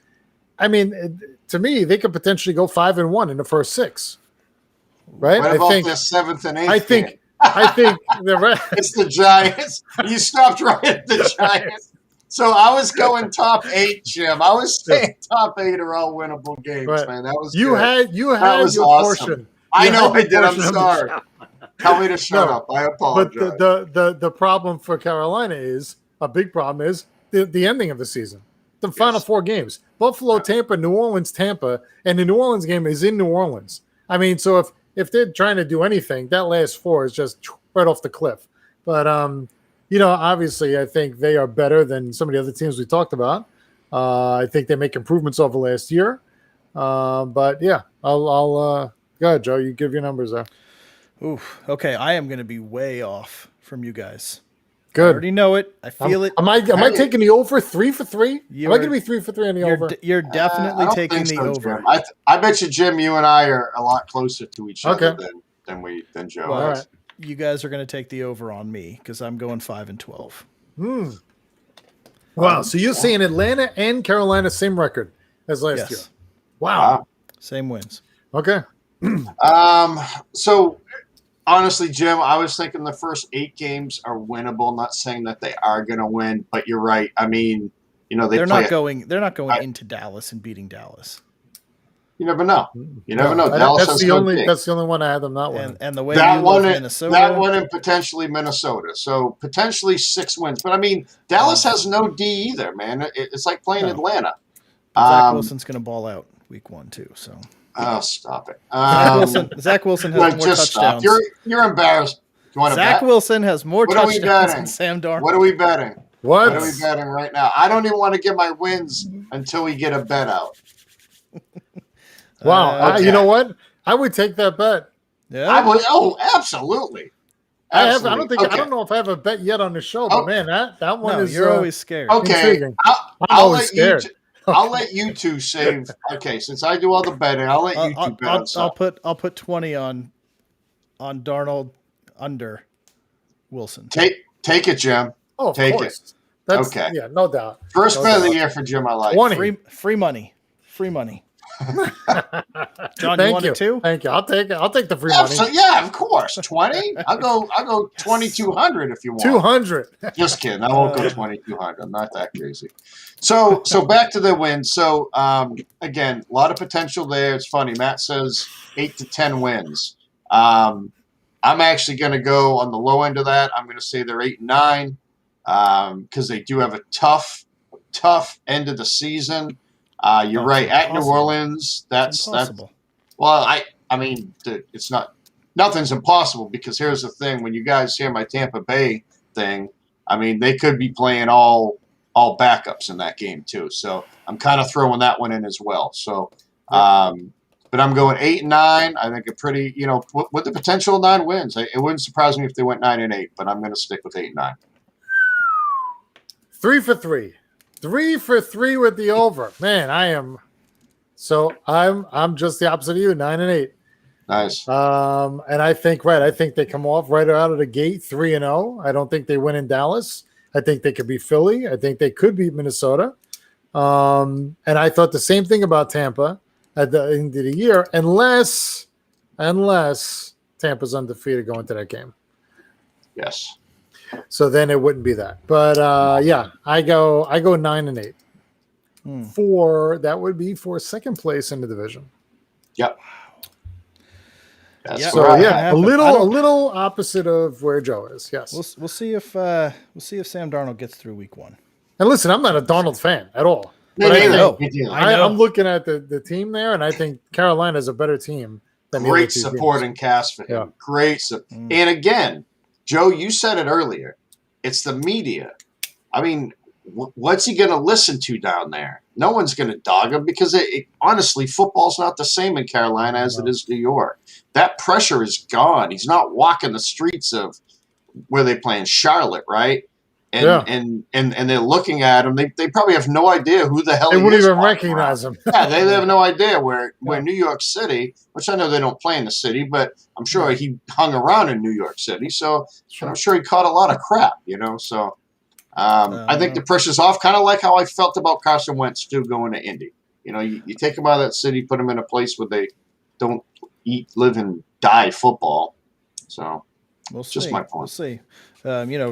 I mean, to me, they could potentially go 5-1 in the first 6. Right? What about the 7th and 8th? I think it's the Giants. You stopped right at the Giants. So I was going top 8, Jim. I was saying top 8 are all winnable games, man. That was you good. had your awesome portion. I know I did. I'm sorry. Tell me to shut up. I apologize. But the problem for Carolina is a big problem is the ending of the season. the final 4 games. Buffalo, Tampa, New Orleans, Tampa, and the New Orleans game is in New Orleans. I mean, so if they're trying to do anything, that last 4 is just right off the cliff. But obviously, I think they are better than some of the other teams we talked about. I think they make improvements over last year. But yeah, I'll go ahead, Joe. You give your numbers there. Oof. Okay, I am going to be way off from you guys. Good. I already know it. I feel it. Am I taking the over 3 for 3? Am I going to be 3 for 3 on the over? You're definitely taking the over. Jim. I bet you, Jim, you and I are a lot closer to each other than Joe. Well, all right. You guys are going to take the over on me because I'm going 5-12. Wow. So you're saying Atlanta and Carolina same record as last year? Wow. Same wins. Okay. So honestly, Jim, I was thinking the first 8 games are winnable. Not saying that they are going to win, but you're right. I mean, they're not going into Dallas and beating Dallas. You never know. You never know. Dallas that's the only one I had them not winning. And the way that one, Minnesota, that one, and potentially Minnesota. So potentially 6 wins. But I mean, Dallas has no D either, man. It's like playing Atlanta. Zach Wilson's going to ball out week 1 too. So. Oh, stop it. Zach Wilson has more touchdowns. You're embarrassed. You want to bet? Zach Wilson has more touchdowns than Sam Darnold. What are we betting? What are we betting right now? I don't even want to get my wins until we get a bet out. Wow. You know what? I would take that bet. Yeah. I would. Oh, absolutely. I don't know if I have a bet yet on the show, but man, that one is. You're always scared. Okay. Intriguing. I'm always scared. I'll let you two save. Okay, since I do all the betting, I'll let you two bet. I'll put 20 on Darnold under Wilson. Take it, Jim. Oh, take course. it. That's, okay. Yeah, no doubt. First bet of the year for Jim. I like 20. Free money. John, Thank you want it too? Thank you. I'll take the free money. Yeah, of course. 20. I'll go 2,200 if you want. 200. Just kidding. I won't go 2,200. I'm not that crazy. So back to the win. So again, a lot of potential there. It's funny. Matt says 8 to 10 wins. I'm actually going to go on the low end of that. I'm going to say they're 8-9 because they do have a tough end of the season. You're right. At New Orleans, that's impossible. Well, I mean, it's not. Nothing's impossible because here's the thing: when you guys hear my Tampa Bay thing, I mean, they could be playing all backups in that game too. So I'm kind of throwing that one in as well. So, but I'm going 8-9. I think a pretty, with the potential of 9 wins. It wouldn't surprise me if they went 9-8, but I'm going to stick with 8-9. 3 for 3. 3 for 3 with the over. Man, I'm just the opposite of you, 9-8. Nice. And I think they come off right out of the gate 3-0. I don't think they win in Dallas. I think they could beat Philly. I think they could beat Minnesota. And I thought the same thing about Tampa at the end of the year, unless Tampa's undefeated going to that game. Yes. So then it wouldn't be that. But I go 9-8. That would be for second place in the division. Yep. That's a little opposite of where Joe is. Yes. We'll see if Sam Darnold gets through week 1. And listen, I'm not a Donald fan at all. But I'm looking at the team there, and I think Carolina's a better team than great supporting cast for him. Yeah. Great and again, Joe, you said it earlier. It's the media. I mean, what's he going to listen to down there? No one's going to dog him because, honestly, football's not the same in Carolina as it is New York. That pressure is gone. He's not walking the streets of where they play in Charlotte, right? And they're looking at him. They probably have no idea who the hell he is. They wouldn't even recognize him. Yeah, they have no idea where New York City, which I know they don't play in the city, but I'm sure he hung around in New York City. So I'm sure he caught a lot of crap, So I think the pressure's off, kind of like how I felt about Carson Wentz too going to Indy. You take him out of that city, put him in a place where they don't eat, live, and die football. So just my point. We'll see.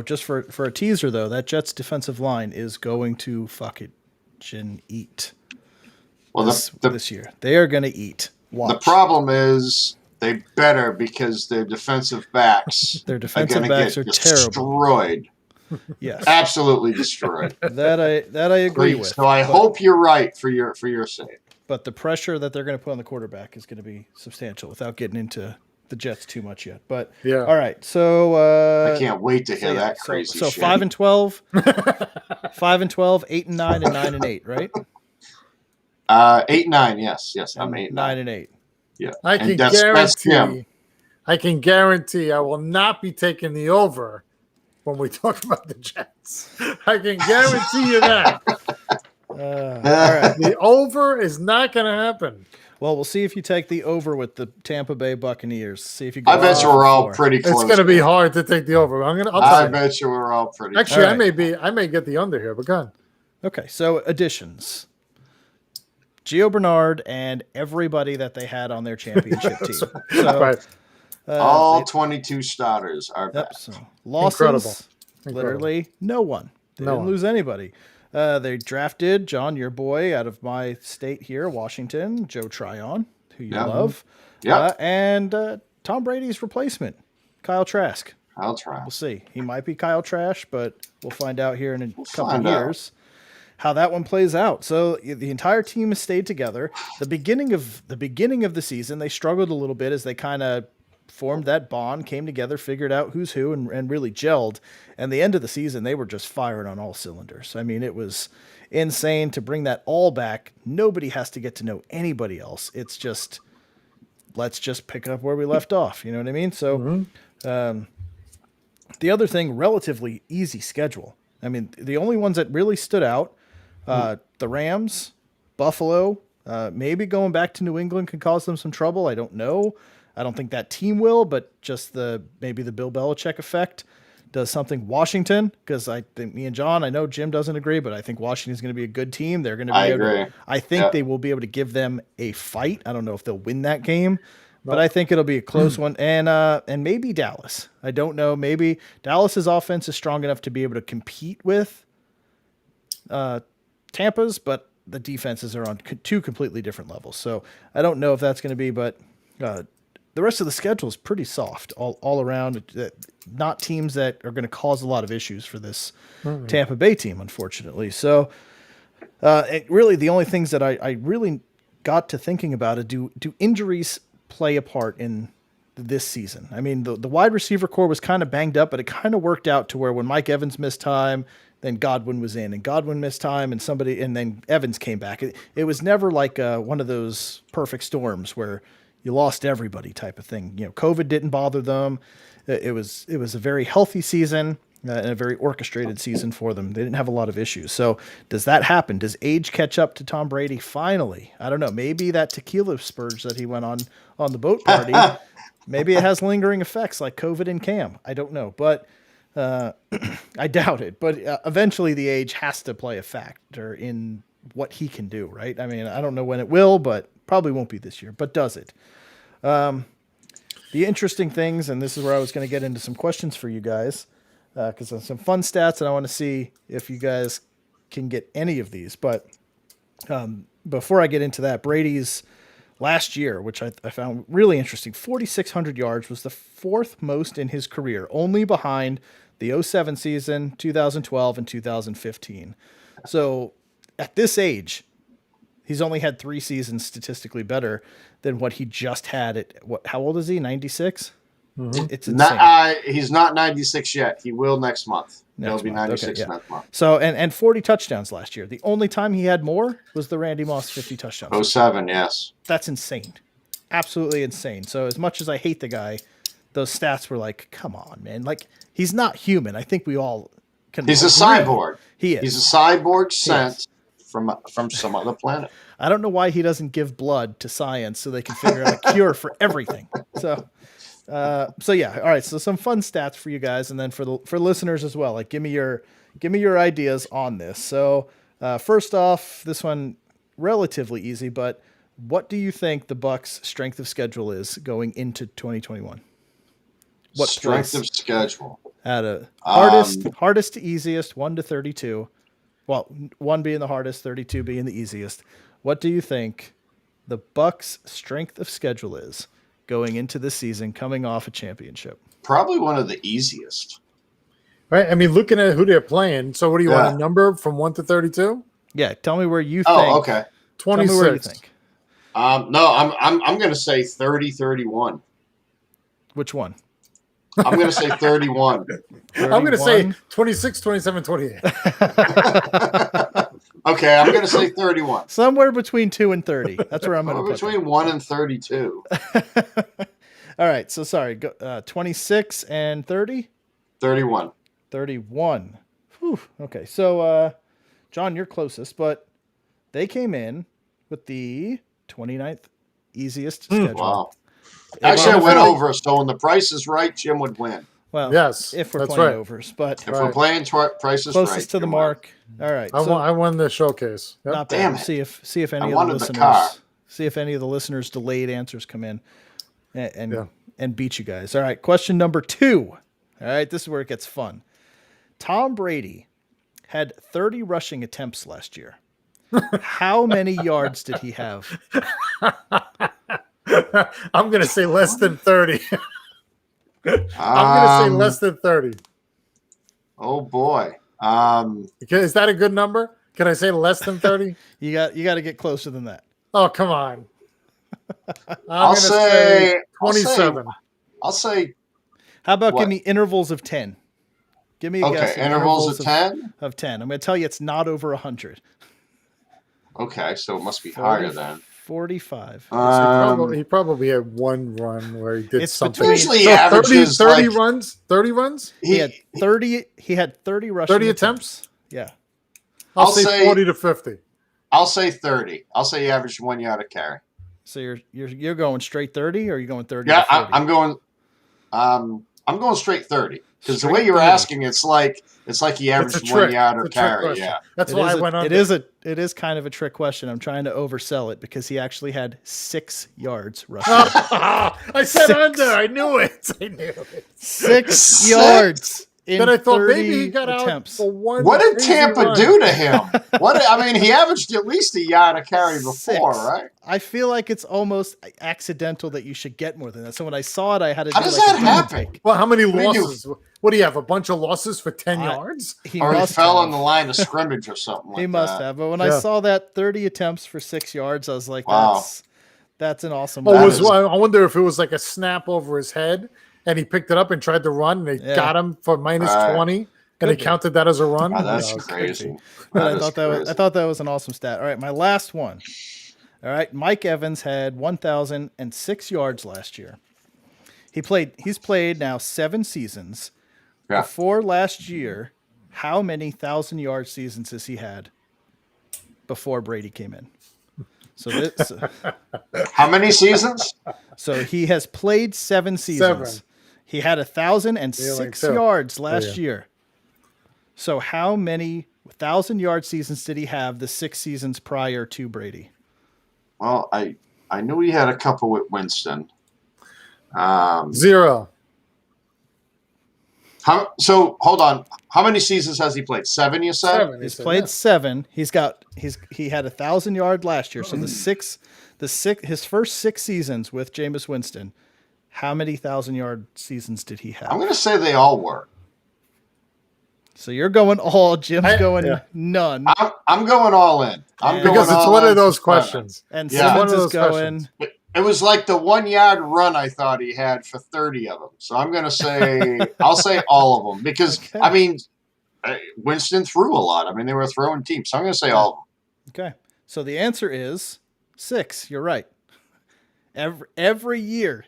Just for a teaser though, that Jets defensive line is going to eat. Well, this year they are going to eat. Watch. The problem is they better because their defensive backs. Their defensive backs are destroyed. terrible. Yes, Absolutely destroyed. that I agree with. So I hope you're right for your sake. But the pressure that they're going to put on the quarterback is going to be substantial without getting into the Jets too much yet. But Yeah. all right, so I can't wait to hear that crazy so shit. 5-12, 5-12, 8-9, and 9-8, right? 8-9, yes, I'm 8-9. 9-8. Yeah, I and can that's him. guarantee. I can guarantee I will not be taking the over when we talk about the Jets. I can guarantee you that. All right. The over is not going to happen. Well, we'll see if you take the over with the Tampa Bay Buccaneers. See if you go. I bet you we're all pretty close. It's going to be hard to take the over. I bet you we're all pretty. Actually, All right. I may get the under here, but go on. Okay, so additions. Gio Bernard and everybody that they had on their championship team. So, Right. all 22 starters are back. Yep, so losses, Incredible. literally no one. They No didn't one. lose anybody. They drafted John, your boy, out of my state here, Washington, Joe Tryon, who you love. Yeah, And Tom Brady's replacement, Kyle Trask. I'll try. We'll see. He might be Kyle Trash, but we'll find out here in a couple find of out. years how that one plays out. So the entire team has stayed together. The beginning of the season, they struggled a little bit as they kind of formed that bond, came together, figured out who's who, and really gelled. And the end of the season, they were just firing on all cylinders. I mean, it was insane to bring that all back. Nobody has to get to know anybody else. It's just, let's just pick up where we left off. You know what I mean? So the other thing, relatively easy schedule. I mean, the only ones that really stood out, the Rams, Buffalo, maybe going back to New England could cause them some trouble. I don't know. I don't think that team will, but just maybe the Bill Belichick effect does something. Washington, because I think me and John, I know Jim doesn't agree, but I think Washington's going to be a good team. They're going to be agree. I think they will be able to give them a fight. I don't know if they'll win that game, but I think it'll be a close one. And maybe Dallas. I don't know. Maybe Dallas's offense is strong enough to be able to compete with Tampa's, but the defenses are on two completely different levels. So I don't know if that's going to be, but the rest of the schedule is pretty soft all around. Not teams that are going to cause a lot of issues for this Tampa Bay team, unfortunately. So really the only things that I really got to thinking about is do injuries play a part in this season? I mean, the wide receiver core was kind of banged up, but it kind of worked out to where when Mike Evans missed time, then Godwin was in, and Godwin missed time, and then Evans came back. It was never like one of those perfect storms where you lost everybody type of thing. You know, COVID didn't bother them. It was a very healthy season and a very orchestrated season for them. They didn't have a lot of issues. So does that happen? Does age catch up to Tom Brady finally? I don't know. Maybe that tequila spurge that he went on the boat party, maybe it has lingering effects like COVID and Cam. I don't know, but I doubt it. But eventually the age has to play a factor in what he can do, right? I mean, I don't know when it will, but probably won't be this year. But does it? The interesting things, and this is where I was going to get into some questions for you guys, because some fun stats, and I want to see if you guys can get any of these. But before I get into that, Brady's last year, which I found really interesting, 4,600 yards was the fourth most in his career, only behind the 2007 season, 2012, and 2015. So at this age, he's only had 3 seasons statistically better than what he just had at how old is he? 96? It's insane. He's not 96 yet. He will next month. He'll be month. 96 Okay, yeah. next month. So, and 40 touchdowns last year. The only time he had more was the Randy Moss 50 touchdowns. 07, yes. That's insane. Absolutely insane. So as much as I hate the guy, those stats were like, come on, man. Like, he's not human. I think we all can He's a agree. cyborg. He is. He's a cyborg sent from some other planet. I don't know why he doesn't give blood to science so they can figure out a cure for everything. So yeah. All right. So some fun stats for you guys, and then for listeners as well. Like, give me your ideas on this. So first off, this one relatively easy, but what do you think the Bucs' strength of schedule is going into 2021? What Strength of schedule? At a hardest to easiest, 1 to 32. Well, 1 being the hardest, 32 being the easiest. What do you think the Bucs' strength of schedule is going into this season, coming off a championship? Probably one of the easiest. Right. I mean, looking at who they're playing. So, what do you want? A number from 1 to 32? Yeah. Tell me where you think. Oh, okay. 26. Tell me where you think. No, I'm going to say 30-31. Which one? I'm going to say 31. 31? I'm going to say 26, 27, 28. Okay, I'm going to say 31. Somewhere between 2 and 30. That's where I'm going to put between 1 and 32. All right. So sorry. 26 and 30? 31. 31. Whew. Okay. So, John, you're closest, but they came in with the 29th easiest schedule. Wow. Actually, I went over, so when the price is right, Jim would win. Well, yes, if we're that's playing right. overs, but if we're playing price is closest right, to the Jim mark. All right. I won the showcase. Yep. Not bad. Damn it. See if any I of the wanted the car. listeners see if any of the listeners' delayed answers come in and beat you guys. All right. Question number 2. All right. This is where it gets fun. Tom Brady had 30 rushing attempts last year. How many yards did he have? I'm going to say less than 30. I'm going to say less than 30. Oh boy. Is that a good number? Can I say less than 30? You got to get closer than that. Oh, come on. I'll say 27. I'll say. How about What? give me intervals of 10? Give me a guess. Okay, intervals of 10? Of 10. I'm going to tell you it's not over 100. Okay, so it must be higher then. 45. He probably had one run where he did It's something. between- Usually So averages 30 like, runs? 30 runs? He had 30 rushing 30 attempts? Yeah. I'll I'll say say- 40 to 50. I'll say 30. I'll say he averaged 1 yard a carry. So you're going straight 30 or are you going 30 Yeah, to 40? I'm going straight 30 because the Straight way you were 30. asking, it's like he averaged 1 yard a carry. question. Yeah, That's why I went on. It is kind of a trick question. I'm trying to oversell it because he actually had 6 yards rushing. I said under. I knew it. 6 yards. In Then I thought 30 maybe he got attempts. out for one. what did crazy Tampa run. do to him? He averaged at least a yard a carry before, 6. right? I feel like it's almost accidental that you should get more than that. So when I saw it, I had to How do does like that a double happen? take. Well, how many mean, you- losses? What do you have? A bunch of losses for 10 yards? He Or he must fell have. on the line of scrimmage or something like that. He must have. But when I Yeah. saw that 30 attempts for 6 yards, I was like, Wow. that's an awesome. Oh, run. I wonder if it was like a snap over his head and he picked it up and tried to run and they got him for minus Right. 20 and they counted that as a run. Oh, that's Yeah, crazy. But That I is thought crazy. that was an awesome stat. All right, my last one. All right, Mike Evans had 1,006 yards last year. He's played now 7 seasons. Yeah. Before last year, how many 1,000-yard seasons has he had before Brady came in? How many seasons? So he has played 7 seasons. 7. He had 1,006 Yeah, like yards last year. So how many 1,000-yard seasons did he have the 6 seasons prior to Brady? Well, I knew he had a couple with Winston. 0. So hold on. How many seasons has he played? 7, you said? 7. He's played 7. He had 1,000-yard last year. So his first 6 seasons with Jameis Winston, how many 1,000-yard seasons did he have? I'm going to say they all were. So you're going all, Jim's going none, I'm going all in. Because it's one of those questions. and Yeah. Simmons One of is those going. questions. It was like the 1 yard run I thought he had for 30 of them. So I'm going to say, I'll say all of them because, Okay. Winston threw a lot. They were throwing teams. So I'm going to say all of them. Okay. So the answer is 6. You're right. Every year,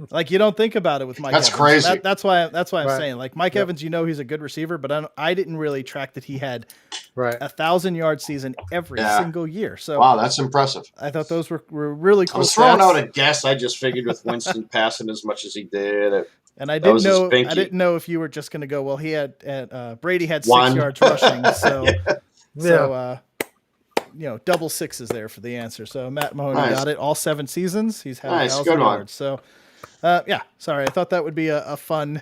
like you don't think about it with Mike. That's Evans. crazy. That's why I'm Right. saying like Mike Evans. You know he's a good receiver, but I didn't really track that he had Right. 1,000-yard season every single year. So Wow, that's impressive. I thought those were really cool. I was throwing stats. out a guess. I just figured with Winston passing as much as he did. And I That was didn't his know. pinky. I didn't know if you were just going to go. Well, he had Brady had 6 1. yards rushing, so Yeah. double 6s there for the answer. So Matt Mahoney Nice. got it. All 7 seasons, he's had Nice, 1,000 good one. yards. So, sorry, I thought that would be a fun,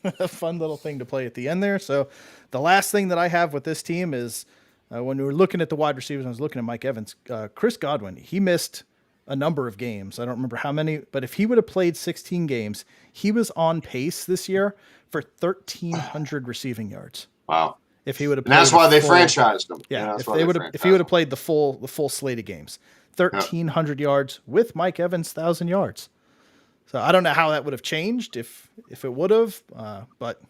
a fun little thing to play at the end there. So, the last thing that I have with this team is when we were looking at the wide receivers, I was looking at Mike Evans, Chris Godwin. He missed a number of games. I don't remember how many, but if he would have played 16 games, he was on pace this year for 1,300 receiving yards. Wow. If he would have, and that's why they franchised him. Yeah, that's if why they would have, if he would have franchised played the full slate of games, 1,300 yards with Mike Evans, 1,000 yards. So I don't know how that would have changed if it would have, but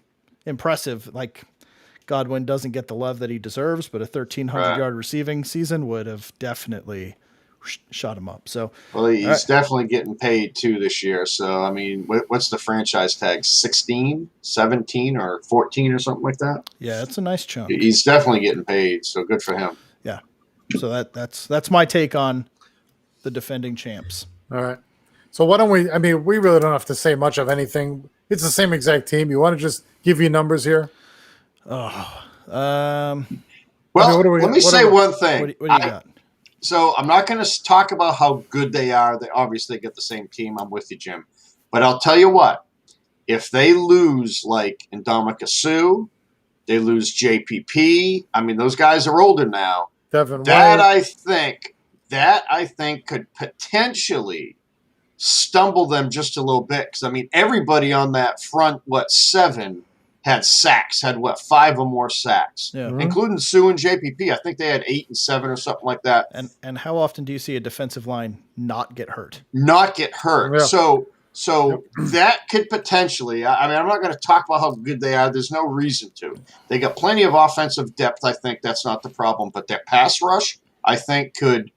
impressive. Like Godwin doesn't get the love that he deserves, but a 1,300 yard receiving season would have definitely shot him up. So, well, he's definitely getting paid too this year. So, I mean, what's the franchise tag? 16, 17, or 14 or something like that? Yeah, it's a nice chunk. He's definitely getting paid. So good for him. Yeah. So that's my take on the defending champs. All right. So why don't we? I mean, we really don't have to say much of anything. It's the same exact team. You want to just give you numbers here? Well, let me say one thing. What do you got? So I'm not going to talk about how good they are. They obviously get the same team. I'm with you, Jim. But I'll tell you what. If they lose like Ndamukong Suh, they lose JPP. I mean, those guys are older now. Devin That White. I think could potentially stumble them just a little bit. Because, I mean, everybody on that front, 7, had sacks, had 5 or more sacks, including Sue and JPP. I think they had 8 and 7 or something like that. And how often do you see a defensive line not get hurt? Not get hurt. Yeah. So that could potentially. I mean, I'm not going to talk about how good they are. There's no reason to. They got plenty of offensive depth. I think that's not the problem. But their pass rush, I think, could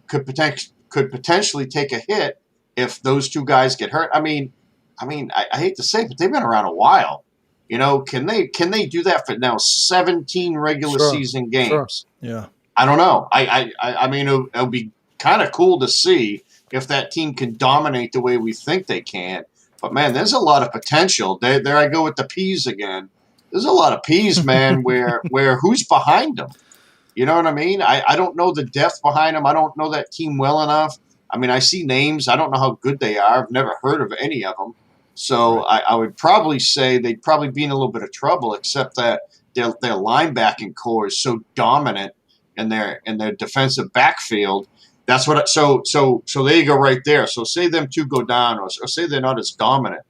potentially take a hit if those two guys get hurt. I mean, I hate to say it, but they've been around a while. You know, can they do that for now 17 regular season games? Sure. Yeah. I don't know. I mean, it'll be kind of cool to see if that team can dominate the way we think they can. But, man, there's a lot of potential. There I go with the P's again. There's a lot of P's, man, where who's behind them? You know what I mean? I don't know the depth behind them. I don't know that team well enough. I mean, I see names. I don't know how good they are. I've never heard of any of them. So I would probably say they'd probably be in a little bit of trouble, except that their linebacking core is so dominant in their defensive backfield. That's what. So there you go, right there. So say them two go down, or say they're not as dominant.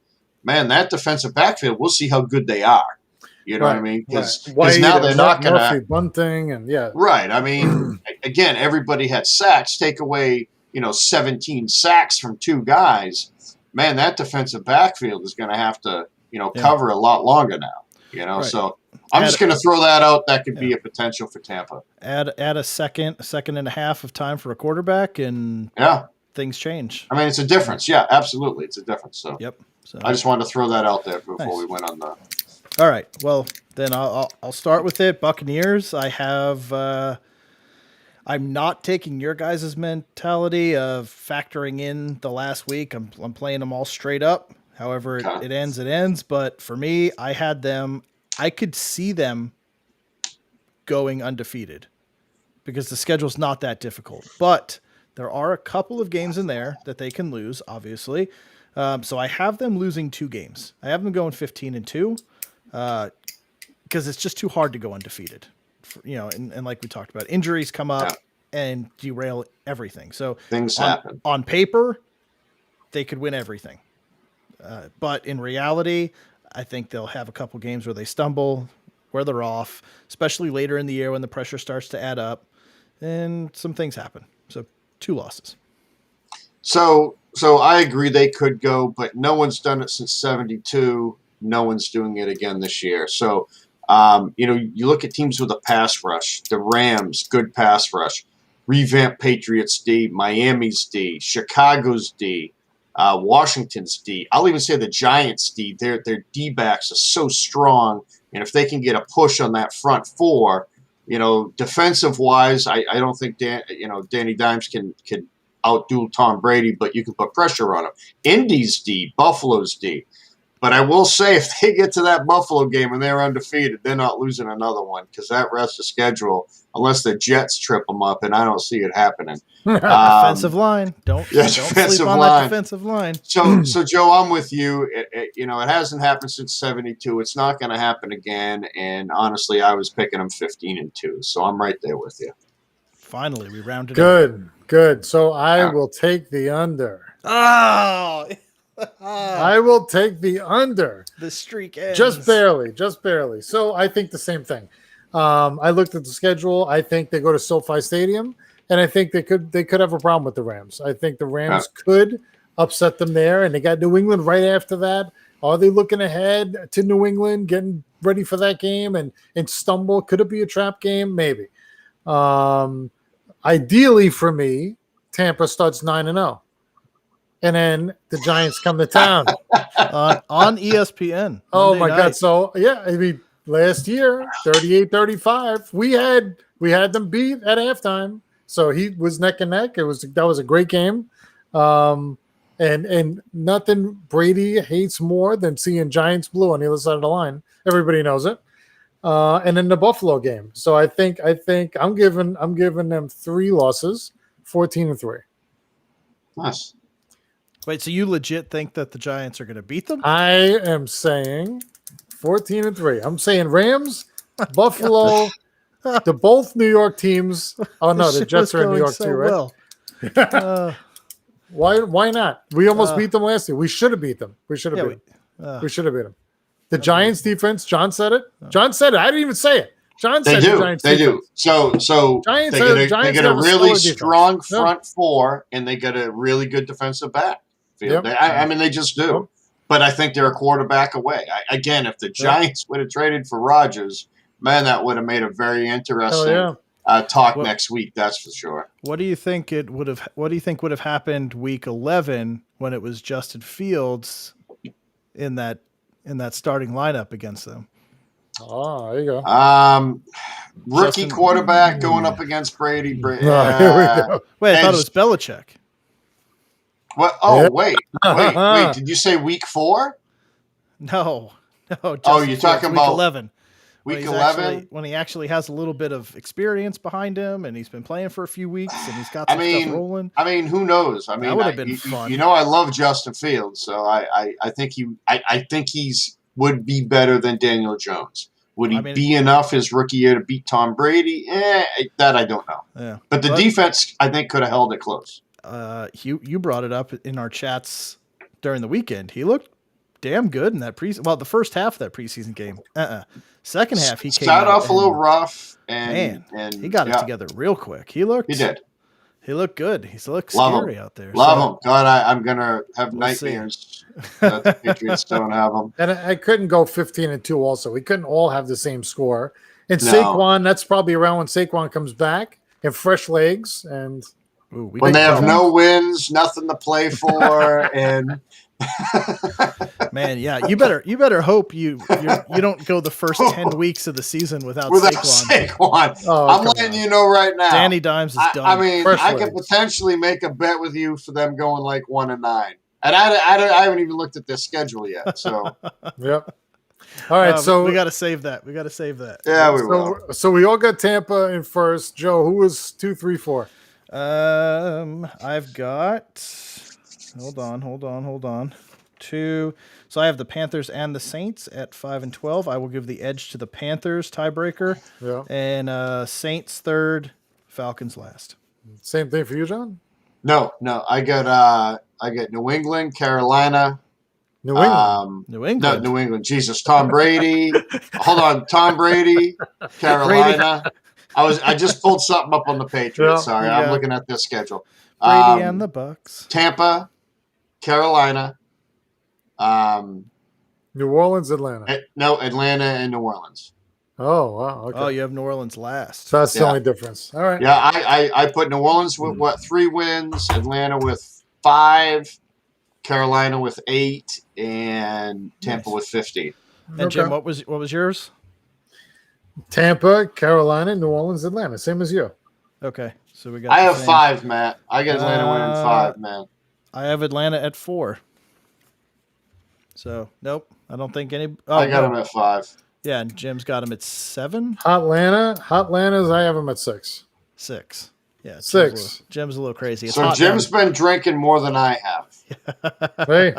Man, that defensive backfield, we'll see how good they are. You know what I mean? Because now they're not going to bunting and right. I mean, again, everybody had sacks. Take away 17 sacks from 2 guys. Man, that defensive backfield is going to have to, cover a lot longer now. So I'm just going to throw that out. That could be a potential for Tampa. Add a second and a half of time for a quarterback, and things change. I mean, it's a difference. Yeah, absolutely, it's a difference. So So I just wanted to throw that out there before we went on the. All right. Well, then I'll start with it. Buccaneers. I have. I'm not taking your guys' mentality of factoring in the last week. I'm playing them all straight up. However, it ends. But for me, I had them. I could see them going undefeated because the schedule's not that difficult. But there are a couple of games in there that they can lose, obviously. So I have them losing 2 games. I have them going 15-2 because it's just too hard to go undefeated. And like we talked about, injuries come up and derail everything. So things happen. On paper, they could win everything. But in reality, I think they'll have a couple games where they stumble, where they're off, especially later in the year when the pressure starts to add up and some things happen. So 2 losses. So I agree they could go, but no one's done it since 72. No one's doing it again this year. So, you look at teams with a pass rush, the Rams, good pass rush, revamped Patriots D, Miami's D, Chicago's D, Washington's D. I'll even say the Giants D. Their D-backs are so strong, and if they can get a push on that front 4, defensive-wise, I don't think Danny Dimes can outdo Tom Brady, but you can put pressure on him. Indy's D, Buffalo's D. But I will say, if they get to that Buffalo game and they're undefeated, they're not losing another one because that rest of schedule, unless the Jets trip them up, and I don't see it happening. Defensive line. Don't sleep on that defensive line. So Joe, I'm with you. It hasn't happened since 72. It's not going to happen again. And honestly, I was picking them 15-2. So I'm right there with you. Finally, we rounded Good. So I Yeah. will take the under. Oh, I will take the under. the streak ends. Just barely. So I think the same thing. I looked at the schedule. I think they go to SoFi Stadium, and I think they could have a problem with the Rams. I think the Rams could upset them there, and they got New England right after that. Are they looking ahead to New England, getting ready for that game and stumble? Could it be a trap game? Maybe. Ideally for me, Tampa starts 9-0. And then the Giants come to town. on ESPN. Oh, Monday my night. God. So, yeah, I mean, last year, 38-35, we had them beat at halftime. So he was neck and neck. That was a great game. And nothing Brady hates more than seeing Giants blue on the other side of the line. Everybody knows it. And then the Buffalo game. So I think I'm giving them 3 losses, 14-3. Nice. Wait, so you legit think that the Giants are going to beat them? I am saying 14-3. I'm saying Rams, Buffalo, the both New York teams. Oh no, the Jets are in New York too, right? Well. Why not? We almost beat them last year. We should have beat them. We should have beat them. We should have beat them. The Giants defense. John said it. John said it. I didn't even say it. John said They do. the Giants They defense. do. So Giants they Giants get a have a really solid defense. strong Yeah. front four, and they get a really good defensive back. Yep. I mean, they just do. Yep. But I think they're a quarterback away. Again, if the Giants would have traded for Rodgers, man, that would have made a very interesting talk next week. That's for sure. What do you think would have happened week 11 when it was Justin Fields in that starting lineup against them? Oh, there you go. Rookie quarterback going up against Brady. Here we go. Wait, I thought it was Belichick. What? Oh, Yeah. wait. Did you say week 4? No. Oh, Justin you're Fields, talking week about 11. Week When 11? When he actually has a little bit of experience behind him, and he's been playing for a few weeks, and he's got some stuff rolling. I mean, who knows? I mean, that would have been fun. You know, I love Justin Fields, so I think he's would be better than Daniel Jones. Would he be enough his rookie year to beat Tom Brady? That I don't know. Yeah. But the defense, I think, could have held it close. You brought it up in our chats during the weekend. He looked damn good in that the first half of that preseason game. Second half, he came started out off a little rough, and he got it together real quick. He did. He looked good. He looked scary out there. Love him. God, I'm gonna have nightmares that the Patriots don't have him. And I couldn't go 15-2 also. We couldn't all have the same score. And Saquon, that's probably around when Saquon comes back and fresh legs. And when they have no wins, nothing to play for, and man, yeah, you better hope you don't go the first 10 weeks of the season without Saquon. Oh, I'm letting you know right now. Danny Dimes is done. I mean, I could potentially make a bet with you for them going like 1-9, and I haven't even looked at their schedule yet. So, yep. All right, so we got to save that. Yeah, we will. So we all got Tampa in first. Joe, who was 2, 3, 4? I've got. Hold on. 2. So I have the Panthers and the Saints at 5 and 12. I will give the edge to the Panthers tiebreaker. Yeah. And Saints third, Falcons last. Same thing for you, John? No. I got New England, Carolina. New England. No, New England. Jesus, Tom Brady. Hold on, Tom Brady, Carolina. I just pulled something up on the Patriots. Sorry, I'm looking at their schedule. Brady and the Bucks. Tampa, Carolina. New Orleans, Atlanta. Atlanta and New Orleans. Oh, wow. Okay. Oh, you have New Orleans last. So that's the only difference. All right. Yeah, I put New Orleans with 3 wins, Atlanta with 5, Carolina with 8, and Tampa with 15. And Jim, what was yours? Tampa, Carolina, New Orleans, Atlanta. Same as you. Okay. So we got I have 5, Matt. I got Atlanta winning 5, man. I have Atlanta at 4. So, nope. I don't think any. Oh, I got them at 5. Yeah, and Jim's got him at 7. Hotlanta's, I have them at 6. 6. Yeah, 6. Jim's a little crazy. It's so Jim's been drinking more than I have. Hey.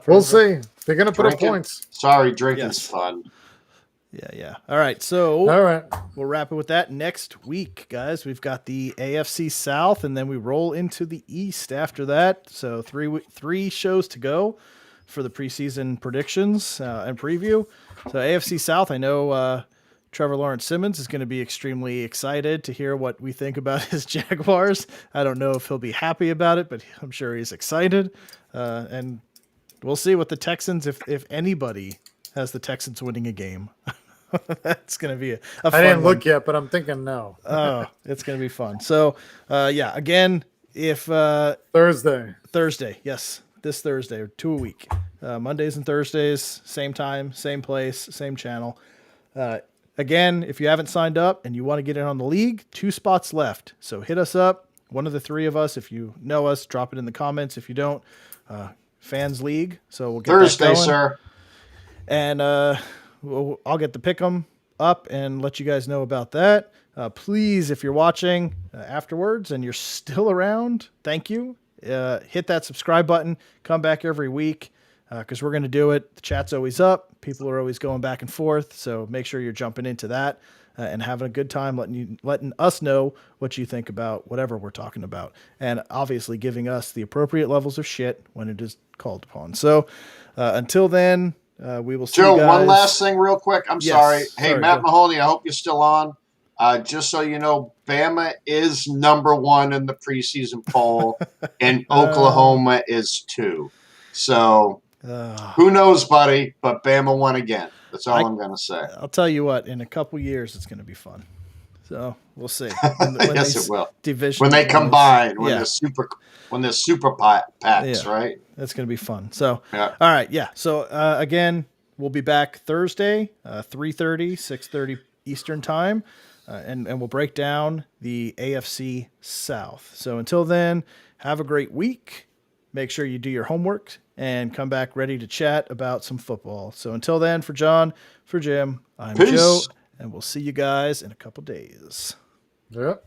We'll see. They're going to put up points. Sorry, drinking's fun. Yeah. All right. So All right. we'll wrap it with that next week, guys. We've got the AFC South, and then we roll into the East after that. So three shows to go for the preseason predictions and preview. So AFC South, I know Trevor Lawrence Simmons is going to be extremely excited to hear what we think about his Jaguars. I don't know if he'll be happy about it, but I'm sure he's excited. And we'll see what the Texans, if anybody has the Texans winning a game. That's going to be a fun I didn't one. look yet, but I'm thinking no. Oh, it's going to be fun. So, again, if Thursday. Yes, this Thursday, 2 a week. Mondays and Thursdays, same time, same place, same channel. Again, if you haven't signed up and you want to get in on the league, 2 spots left. So hit us up, one of the 3 of us. If you know us, drop it in the comments. If you don't, Fans League. So we'll get Thursday, that going. sir. And I'll get the pick'em up and let you guys know about that. Please, if you're watching afterwards and you're still around, thank you. Hit that subscribe button. Come back every week because we're going to do it. The chat's always up. People are always going back and forth. So make sure you're jumping into that and having a good time, letting us know what you think about whatever we're talking about. And obviously giving us the appropriate levels of shit when it is called upon. So until then, we will see Joe, you guys. one last thing real quick. I'm Yes, sorry. Hey, sorry, Matt go. Mahoney, I hope you're still on. Just so you know, Bama is number 1 in the preseason poll, and Oklahoma is 2. So who knows, buddy? But Bama won again. That's all I'm going to say. I'll tell you what, in a couple years, it's going to be fun. So we'll see. Yes, it will. Division When they games. combine, when Yeah. they're super packs, Yeah. right? That's going to be fun. So, Yeah. all right. Yeah. So, again, we'll be back Thursday, 3:30, 6:30 Eastern time. And we'll break down the AFC South. So until then, have a great week. Make sure you do your homework and come back ready to chat about some football. So until then, for John, for Jim, I'm Peace. Joe, and we'll see you guys in a couple days. Yep.